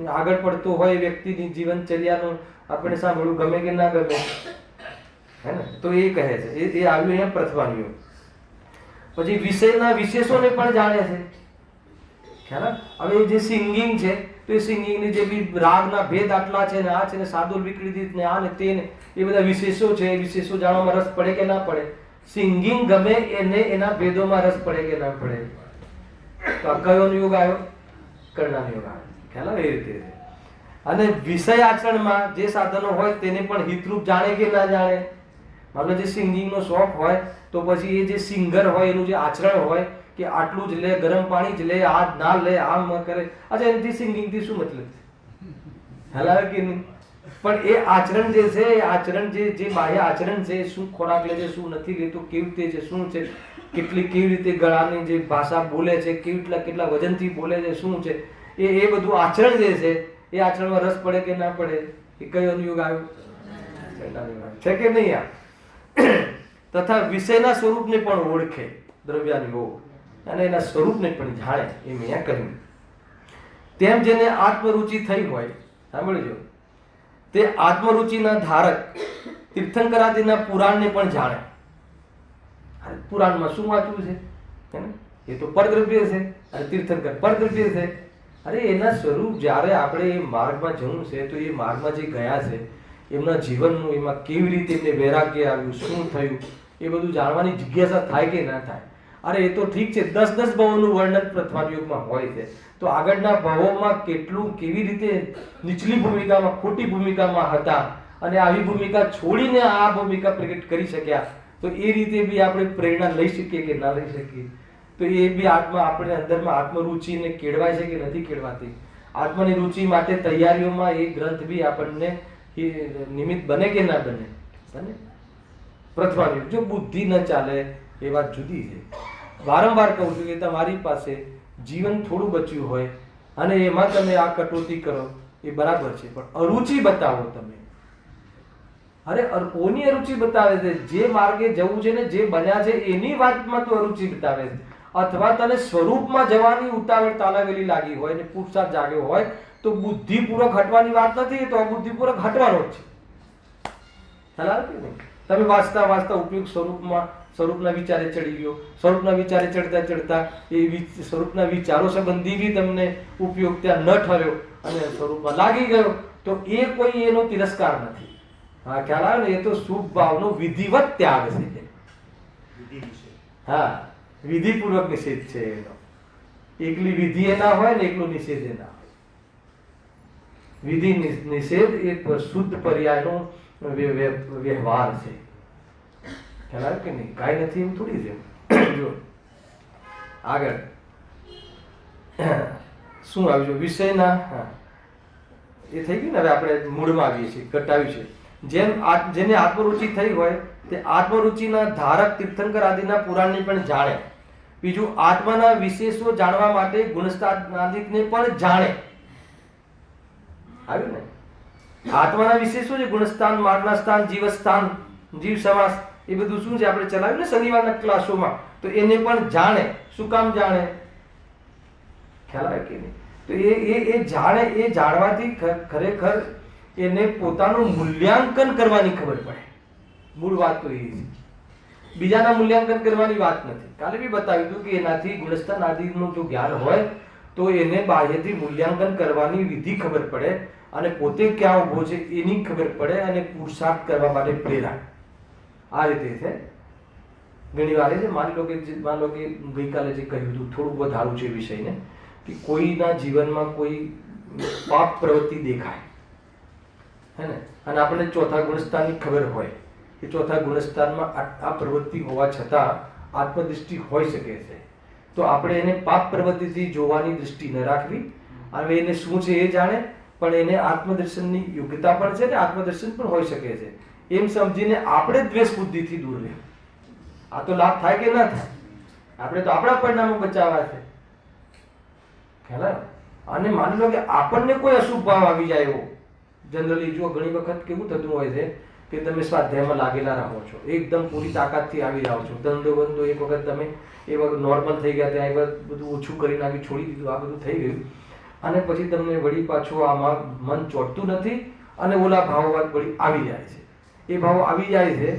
Speaker 1: આગળ પડતો હોય વ્યક્તિની જીવનચર્યાનું આપણે સાંભળવું ગમે કે ના ગમે, હે ને. તો એ કહે છે, એ આવ્યું અહીંયા પ્રથમાનું યોગ. પછી વિષયના વિશેષોને પણ જાણે છે, ખ્યાલ. હવે જે સિંગિંગ છે તો એ સિંગિંગની જે બી રાગના ભેદ આટલા છે ને આ છે ને સાદુલ વિકૃતિ ને આ ને તે ને એ બધા વિશેષો છે, એ વિશેષો જાણવામાં રસ પડે કે ના પડે. સિંગિંગ ગમે એને એના ભેદોમાં રસ પડે કે ના પડે. તો આ કયો યોગ આવ્યો? કર્ણનો યોગ આવ્યો, ખ્યાલ આવે. એ રીતે છે. અને વિષય આચરણમાં જે સાધનો હોય તેને પણ હિતરૂપ જાણે કે ના જાણે. મતલબ જે સિંગિંગનો શોખ હોય તો પછી એ જે સિંગર હોય એનું જે આચરણ હોય કે આટલું જ લે, ગરમ પાણી જ લે, આ ના લે, આમ ન કરે. અચ્છા, એનાથી સિંગિંગથી શું મતલબ છે? હલાવે કે નહીં. પણ એ આચરણ જે છે, એ આચરણ જે બાહ્ય આચરણ છે, શું ખોરાક લે છે, શું નથી લેતો, કેવી રીતે છે, શું છે, કેવી રીતે ગળાની જે ભાષા બોલે છે, કેટલા વજનથી બોલે છે, શું છે, એ બધું આચરણ જે છે એ આચરણમાં રસ પડે કે ના પડે. એ કયો અનુયોગ આવ્યો? છે કે નહીં? તથા વિષયના સ્વરૂપને પણ ઓળખે, દ્રવ્યાનુયોગ, અને એના સ્વરૂપને પણ જાણે, એમ અહીંયા કહ્યું. તેમ જેને આત્મરુચિ થઈ હોય, સાંભળજો, તે આત્મરુચિના ધારક તીર્થંકરાદિના પુરાણને પણ જાણે. પુરાણમાં શું વાંચવું છે? એ તો પરદ્રવ્ય છે અને તીર્થંકર પરદ્રવ્ય છે. અરે એના સ્વરૂપ જ્યારે આપણે એ માર્ગમાં જવું છે તો એ માર્ગમાં જે ગયા છે એમના જીવનનું, એમાં કેવી રીતે એમને વૈરાગ્ય આવ્યું, શું થયું, એ બધું જાણવાની જિજ્ઞાસા થાય કે ના થાય. અરે એ તો ઠીક છે, 10 ભાવોનું વર્ણન પ્રથમ યુગમાં હોય છે, તો આગળના ભાવોમાં કેટલું કેવી રીતે નીચલી ભૂમિકામાં, ખોટી ભૂમિકામાં હતા અને આવી ભૂમિકા છોડીને આ ભૂમિકા પ્રગટ કરી શક્યા, તો એ રીતે બી આપણે પ્રેરણા લઈ શકીએ કે ના લઈ શકીએ. તો એ બી આપણે અંદરમાં આત્મરુચિને કેળવાય છે કે નથી કેળવાતી. આત્મની રુચિ માટે તૈયારીઓમાં એ ગ્રંથ બી આપણને નિમિત્ત બને કે ના બને? બને. પ્રથમ જો બુદ્ધિ ન ચાલે એ વાત જુદી છે. વારંવાર કહું છું કે તમારી પાસે જીવન થોડું બચ્યું હોય અને એમાં તમે આ કટોતી કરો એ બરાબર છે, પણ અરુચિ બતાવો તમે. અરે કોની અરુચિ બતાવે છે? જે માર્ગે જવું છે ને જે બન્યા છે એની વાતમાં તો અરુચિ બતાવે છે. અથવા તને સ્વરૂપમાં જવાની ઉતાવળ તાલાવેલી લાગી હોય ને પુરુષાર્થ જાગ્યો હોય તો બુદ્ધિપૂર્વક હટવાની વાત નથી, તો અબુદ્ધિપૂર્વક હટવાનો જ છે. ખ્યાલ કે નહીં? તમે વાંચતા વાંચતા ઉપયોગ સ્વરૂપના વિચારે ચડી ગયો, સ્વરૂપના વિચારે ચડતા એ સ્વરૂપના વિચારો સંબંધી બી તમને ઉપયોગ ત્યાં ન ઠર્યો અને સ્વરૂપમાં લાગી ગયો, તો એ કોઈ એનો તિરસ્કાર નથી. હા, ખ્યાલ આવે ને? એ તો શુભ ભાવનો વિધિવત ત્યાગ છે. હા, વિધિપૂર્વક નિષેધ છે એનો. એકલી વિધિ એ ના હોય ને એકલો નિષેધ એ ના હોય. વિધિ નિષેધ એ શુદ્ધ પર્યાયનો વ્યવહાર છે. ખ્યાલ આવે કે નહીં? કાંઈ નથી એમ થોડી છે. જો આગળ શું આવ્યું? વિષયના, હા એ થઈ ગયું ને. હવે આપણે મૂળમાં આવીએ છીએ, ઘટાવ્યું છે. જેને આત્મરુચિ થઈ હોય તે આત્મરુચિના ધારક તીર્થંકર આદિના પુરાણને પણ જાણે. બીજું, આત્માના વિશેષો જાણવા માટે ગુણસ્થાનાદિકને પણ જાણે. આવ્યું ને? આત્માના વિશેષો છે, ગુણસ્થાન, માર્ગના સ્થાન, જીવસ્થાન, જીવ સમાસ, એ બધું શું છે આપણે ચલાવ્યું ને શનિવારના ક્લાસોમાં, તો એને પણ જાણે. શું કામ જાણે? ખ્યાલ આવે કે નહીં? તો એ જાણે, એ જાણવાથી ખરેખર એને પોતાનું મૂલ્યાંકન કરવાની ખબર પડે. મૂળ વાત તો એ છે. બીજાના મૂલ્યાંકન કરવાની વાત નથી. કાલે બી બતાવ્યું હતું કે એનાથી ગુણસ્થાન આદિનું જો જ્ઞાન હોય તો એને બાહ્યથી મૂલ્યાંકન કરવાની વિધિ ખબર પડે અને પોતે ક્યાં ઊભો છે એની ખબર પડે અને પુરુષાર્થ કરવા માટે પ્રેરાય. આ રીતે છે. ઘણી વાર છે, માની લો કે ગઈકાલે જે કહ્યું હતું થોડું વધારું છે વિષયને, કે કોઈના જીવનમાં કોઈ પાપ પ્રવૃત્તિ દેખાય, હે ને, અને આપણને ચોથા ગુણસ્થાનની ખબર હોય કે ચોથા ગુણસ્થાનમાં આ પ્રવૃત્તિ હોવા છતાં આત્મદૃષ્ટિ હોઈ શકે છે, તો આપણે એને પાપ પ્રવૃત્તિથી જોવાની દૃષ્ટિ ન રાખવી. હવે એને શું છે એ જાણે, પણ એને આત્મદર્શનની યોગ્યતા પણ છે ને આત્મદર્શન પણ હોઈ શકે છે એમ સમજીને આપણે દ્વેષ બુદ્ધિથી દૂર રહેવું. આ તો લાભ થાય કે ના થાય? આપણે તો આપણા પરિણામો બચાવવા છે. ખ્યાલ? અને માની લો કે આપણને કોઈ અશુભ ભાવ આવી જાય એવો, જનરલી જો ઘણી વખત કેવું થતું હોય છે કે તમે સ્વાધ્યાયમાં લાગેલા રહો છો, એકદમ પૂરી તાકાતથી આવી જાઓ છો, ધંધો બંધો એક વખત તમે એ વખત નોર્મલ થઈ ગયા, ત્યાં એક બધું ઓછું કરી નાખી, છોડી દીધું, આ બધું થઈ ગયું, અને પછી તમને વળી પાછું આમાં મન ચોટતું નથી અને ઓલા ભાવ વળી આવી જાય છે. એ ભાવ આવી જાય છે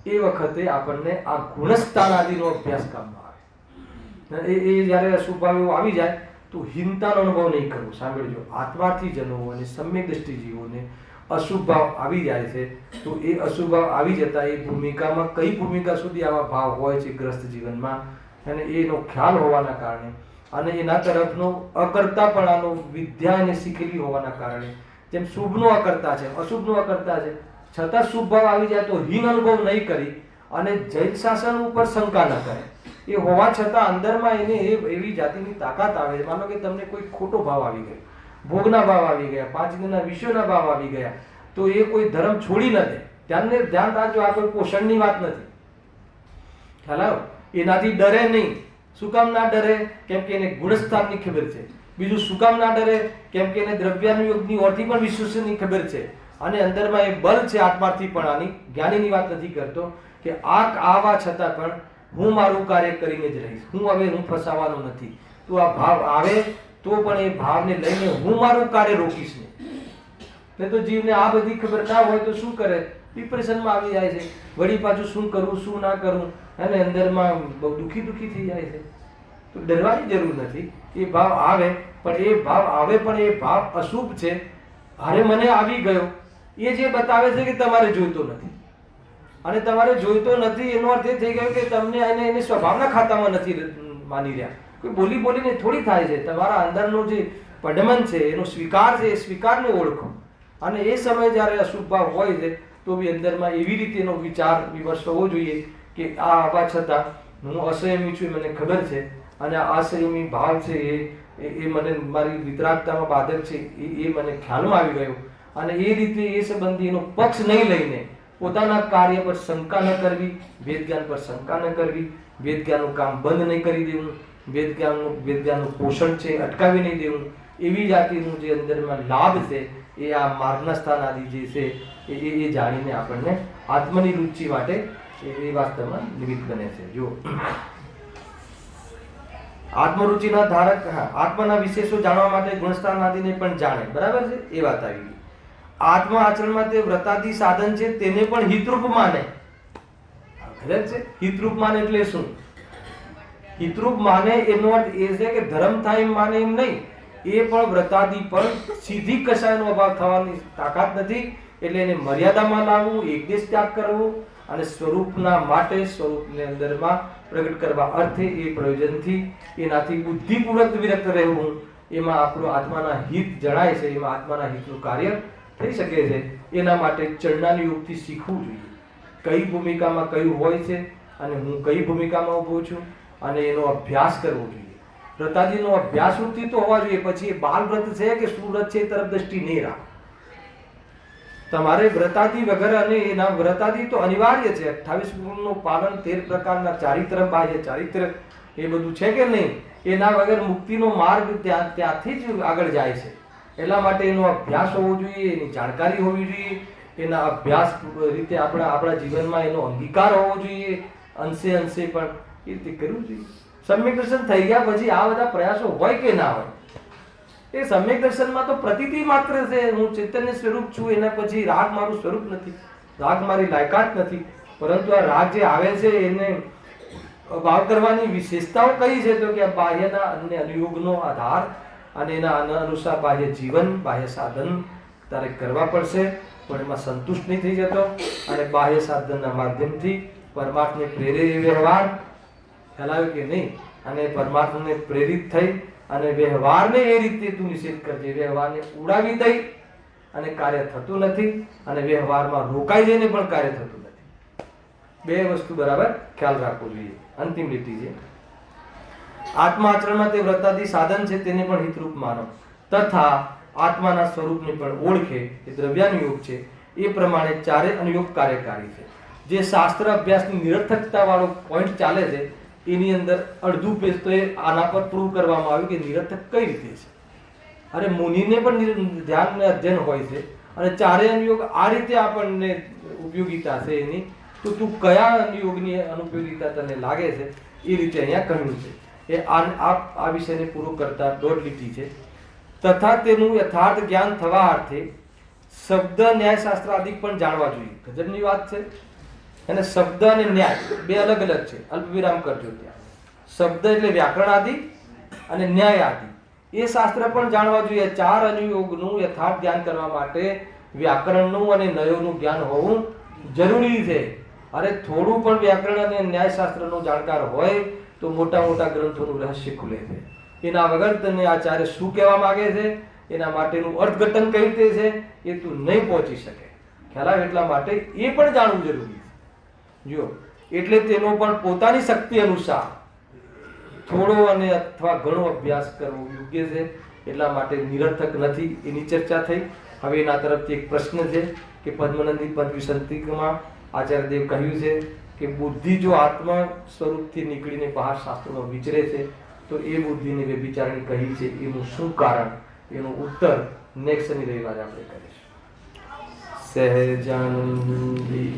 Speaker 1: એ વખતે આપણને આ ગુણસ્થાન આદિનો અભ્યાસ કામમાં આવે. એ જ્યારે અશુભ ભાવ એવો આવી જાય તો હીનતાનો અનુભવ નહીં કરવો. સાંભળજો, આત્માર્થી જનો અને સમ્યક દ્રષ્ટિ જીવોને અશુભ ભાવ આવી જાય છે તો એ અશુભ ભાવ આવી જતા એ ભૂમિકામાં કઈ ભૂમિકા સુધી આવા ભાવ હોય છે ગ્રસ્ત જીવનમાં, અને એનો ખ્યાલ હોવાના કારણે અને એના તરફનો અકર્તાપણાનો વિદ્યા એને શીખેલી હોવાના કારણે, જેમ શુભનો અકર્તા છે, અશુભનો અકર્તા છે, છતાં શુભ ભાવ આવી જાય તો હીન અનુભવ નહીં કરી અને જૈન શાસન ઉપર શંકા ન કરે. એ હોવા છતાં અંદરમાં એને એવી જાતિની તાકાત આવે. માનો કે તમને કોઈ ખોટો ભાવ આવી ગયો, ભોગના ભાવ આવી ગયા, 5 દિનના વિષયોના ભાવ આવી ગયા, તો એ કોઈ ધર્મ છોડી ન દે. ધ્યાન રાખજો, આ કોઈ પોષણની વાત નથી. ખ્યાલ આવ્યો? એનાથી ડરે નહીં. શું કામ ના ડરે? કેમ કે એને ગુણસ્થાનની ખબર છે. બીજું શું કામ ના ડરે? કેમ કે એને દ્રવ્યાનુયોગની ઓરથી પણ વિશ્વસની ખબર છે, અને અંદરમાં એ બળ છે આત્માર્થીપણાની. જ્ઞાનીની વાત નથી કરતો કે આવા છતાં પણ હું મારું કાર્ય કરીને જ રહીશ, હું ફસાવાનો નથી. તો આ ભાવ આવે તો પણ એ ભાવને લઈને હું મારું કાર્ય રોકીશ નહીં. તો જીવને આ બધી ખબર ના હોય તો શું કરે? ડિપ્રેશનમાં આવી જાય છે, વળી પાછું શું કરવું શું ના કરવું, અને અંદરમાં બહુ દુખી થઈ જાય છે. તો ડરવાની જરૂર નથી. એ ભાવ આવે પણ એ ભાવ અશુભ છે, અરે મને આવી ગયો, એ જે બતાવે છે કે તમારે જોઈતો નથી. અને તમારે જોઈતો નથી એનો અર્થ એ થઈ ગયો કે તમને એને સ્વભાવના ખાતામાં નથી માની રહ્યા. કોઈ બોલીને થોડી થાય છે. તમારા અંદરનો જે પડમન છે, એનો સ્વીકાર છે, એ સ્વીકારને ઓળખો. અને એ સમયે જ્યારે અશુભ ભાવ હોય છે તો બી અંદરમાં એવી રીતેનો વિચાર વિમર્શ હોવો જોઈએ કે આ આવવા છતાં હું અસંયમી છું, મને ખબર છે, અને આ અસંયમી ભાવ છે એ મને મારી વિતરાગતામાં બાધક છે, એ મને ખ્યાલમાં આવી ગયો. અને એ રીતે એ સંબંધી એનો પક્ષ નહીં લઈને પોતાના કાર્ય પર શંકા ન કરવી, વેદ જ્ઞાન પર શંકા ન કરવી, વેદ જ્ઞાનનું કામ બંધ નહીં કરી દેવું, વેદ જ્ઞાનનું પોષણ છે અટકાવી નહીં દેવું. એવી જાતિનું જે અંદરમાં લાભ છે એ આ માર્ગના સ્થાન આદિ જે છે એ જાણીને આપણને આત્મની રુચિ માટે એ વાસ્તવમાં નિમિત્ત બને છે. જો આત્મરુચિના ધારક આત્માના વિશેષો જાણવા માટે ગુણસ્થાન આદિને પણ જાણે, બરાબર છે, એ વાત આવી ગઈ. આત્મા આચરણમાં તે વ્રતાદી સાધન છે તેને પણ હિતરૂપ માને. ખબર છે? હિતરૂપ માને એટલે શું? હિતરૂપ માને એનો અર્થ એ છે કે ધર્મ થાય એમ માને એમ નહીં. એ પણ વ્રતાદી પણ સીધી કશાયનો અભાવ થવાની તાકાત નથી, એટલે એને મર્યાદામાં લાવવું, એકદેશ ત્યાગ કરવો અને સ્વરૂપના માટે સ્વરૂપને અંદરમાં પ્રગટ કરવા અર્થે એ પ્રયોજનથી એનાથી બુદ્ધિપૂર્વક વિરક્ત રહેવું, એમાં આપણું આત્માના હિત જણાય છે, એમાં આત્માના હિતનું કાર્ય થઈ શકે છે. એના માટે ચરણાની યુગથી શીખવું જોઈએ કઈ ભૂમિકામાં કયું હોય છે અને હું કઈ ભૂમિકામાં ઊભો છું, અને એનો અભ્યાસ કરવો જોઈએ. વ્રતાદીનો અભ્યાસ વૃત્તિ તો હોવા જોઈએ. પછી એ બાલ વ્રત છે કે સુવ્રત છે એ તરફ દ્રષ્ટિ નહીં રાખ. તમારે વ્રતાદી વગર, અને એના વ્રતાદી તો અનિવાર્ય છે. 28 ગુણનું પાલન, 13 પ્રકારના ચારિત્ર, બાહ્ય ચારિત્ર, એ બધું છે કે નહીં? એના વગર મુક્તિનો માર્ગ ત્યાંથી જ આગળ જાય છે. એટલા માટે એનો અભ્યાસ હોવો જોઈએ, એની જાણકારી હોવી જોઈએ, એના અભ્યાસ રીતે આપણા જીવનમાં એનો અંગીકાર હોવો જોઈએ, અંશે પણ એ રીતે કરવું જોઈએ. સમ્યક દર્શન થઈ ગયા પછી આ બધા પ્રયાસો હોય કે ના હોય, એ સમ્યક દર્શનમાં તો પ્રતીતિ માત્ર છે. હું ચૈતન્ય સ્વરૂપ છું, એના પછી રાગ મારું સ્વરૂપ નથી, રાગ મારી લાયકાત નથી. પરંતુ આ રાગ જે આવે છે એને ભાવ કરવાની વિશેષતાઓ કઈ છે? તો કે આ બાહ્યના અને અનુયોગનો આધાર અને એના અનુસાર બાહ્ય જીવન, બાહ્ય સાધન તારે કરવા પડશે, પણ એમાં સંતુષ્ટ નહીં થઈ જતો. અને બાહ્ય સાધનના માધ્યમથી પરમાત્માને પ્રેરે વ્યવહાર, ખ્યાલ આવ્યો કે નહીં? અને પરમાત્માને પ્રેરિત થઈ અને વ્યવહારને એ રીતે તું નિષેધ કરજે. વ્યવહારને ઉડાવી દઈ અને કાર્ય થતું નથી, અને વ્યવહારમાં રોકાઈ જઈને પણ કાર્ય થતું નથી. બે વસ્તુ બરાબર ખ્યાલ રાખવો જોઈએ. અંતિમ લીટી છે, આત્મા આચરણમાં તે વ્રતાદી સાધન છે તેને પણ હિતરૂપ માનો, તથા આત્માના સ્વરૂપને પણ ઓળખે. એ દ્રવ્યાનુયોગ છે, એ પ્રમાણે ચારે અનુયોગ કાર્યકારી છે. જે શાસ્ત્ર અભ્યાસની નિરર્થકતા વાળો પોઈન્ટ ચાલે છે એની અંદર અડધું પેજ તો એ આના પર પ્રૂવ કરવામાં આવ્યું કે નિરર્થક કઈ રીતે છે. અરે મુનિને પણ ધ્યાન ને અધ્યયન હોય છે અને ચારે અનુયોગ આ રીતે આપણને ઉપયોગિતા છે એની, તો તું કયા અનુયોગની અનુપયોગિતા તને લાગે છે એ રીતે અહીંયા કહ્યું છે. એ આ વિષયને પૂરું કરતા 1.5 લીટી છે. તથા તેનું યથાર્થ જ્ઞાન થવા અર્થે શબ્દ ન્યાયશાસ્ત્ર આદિ પણ જાણવા જોઈએ. ગજબની વાત છે. અને શબ્દ અને ન્યાય બે અલગ અલગ છે. અલ્પ વિરામ કરજો ત્યાં. શબ્દ એટલે વ્યાકરણ આદિ અને ન્યાય આદિ એ શાસ્ત્ર પણ જાણવા જોઈએ. 4 અનુયોગનું યથાર્થ જ્ઞાન કરવા માટે વ્યાકરણનું અને નયોનું જ્ઞાન હોવું જરૂરી છે. અરે થોડું પણ વ્યાકરણ અને ન્યાયશાસ્ત્રનો જાણકાર હોય તો મોટા મોટા ગ્રંથોનું રહસ્ય ખુલે છે. એના વગર તને આચાર્ય શું કહેવા માંગે છે, એના માટેનું અર્થઘટન કઈ રીતે છે એ તું નહીં પહોંચી શકે. ખ્યાલ આવે એટલા માટે એ પણ જાણવું જરૂરી છે. જો એટલે તેનો પણ પોતાની શક્તિ અનુસાર થોડો અને અથવા ઘણો અભ્યાસ કરવો યોગ્ય છે. એટલા માટે નિરર્થક નથી. એની ચર્ચા થઈ. હવે એના તરફથી એક પ્રશ્ન છે કે પદ્મનંદી પદવિસંતિકમાં આચાર્યદેવ કહ્યું છે કે બુદ્ધિ જો આત્મા સ્વરૂપથી નીકળીને બહાર શાસ્ત્રોમાં વિચરે છે તો એ બુદ્ધિને વ્યભિચારણી કહી છે. એનું શું કારણ? એનો ઉત્તર નેક્સ્ટ શનિ રવિવારે આપણે કરીશું. સહેજાનંદી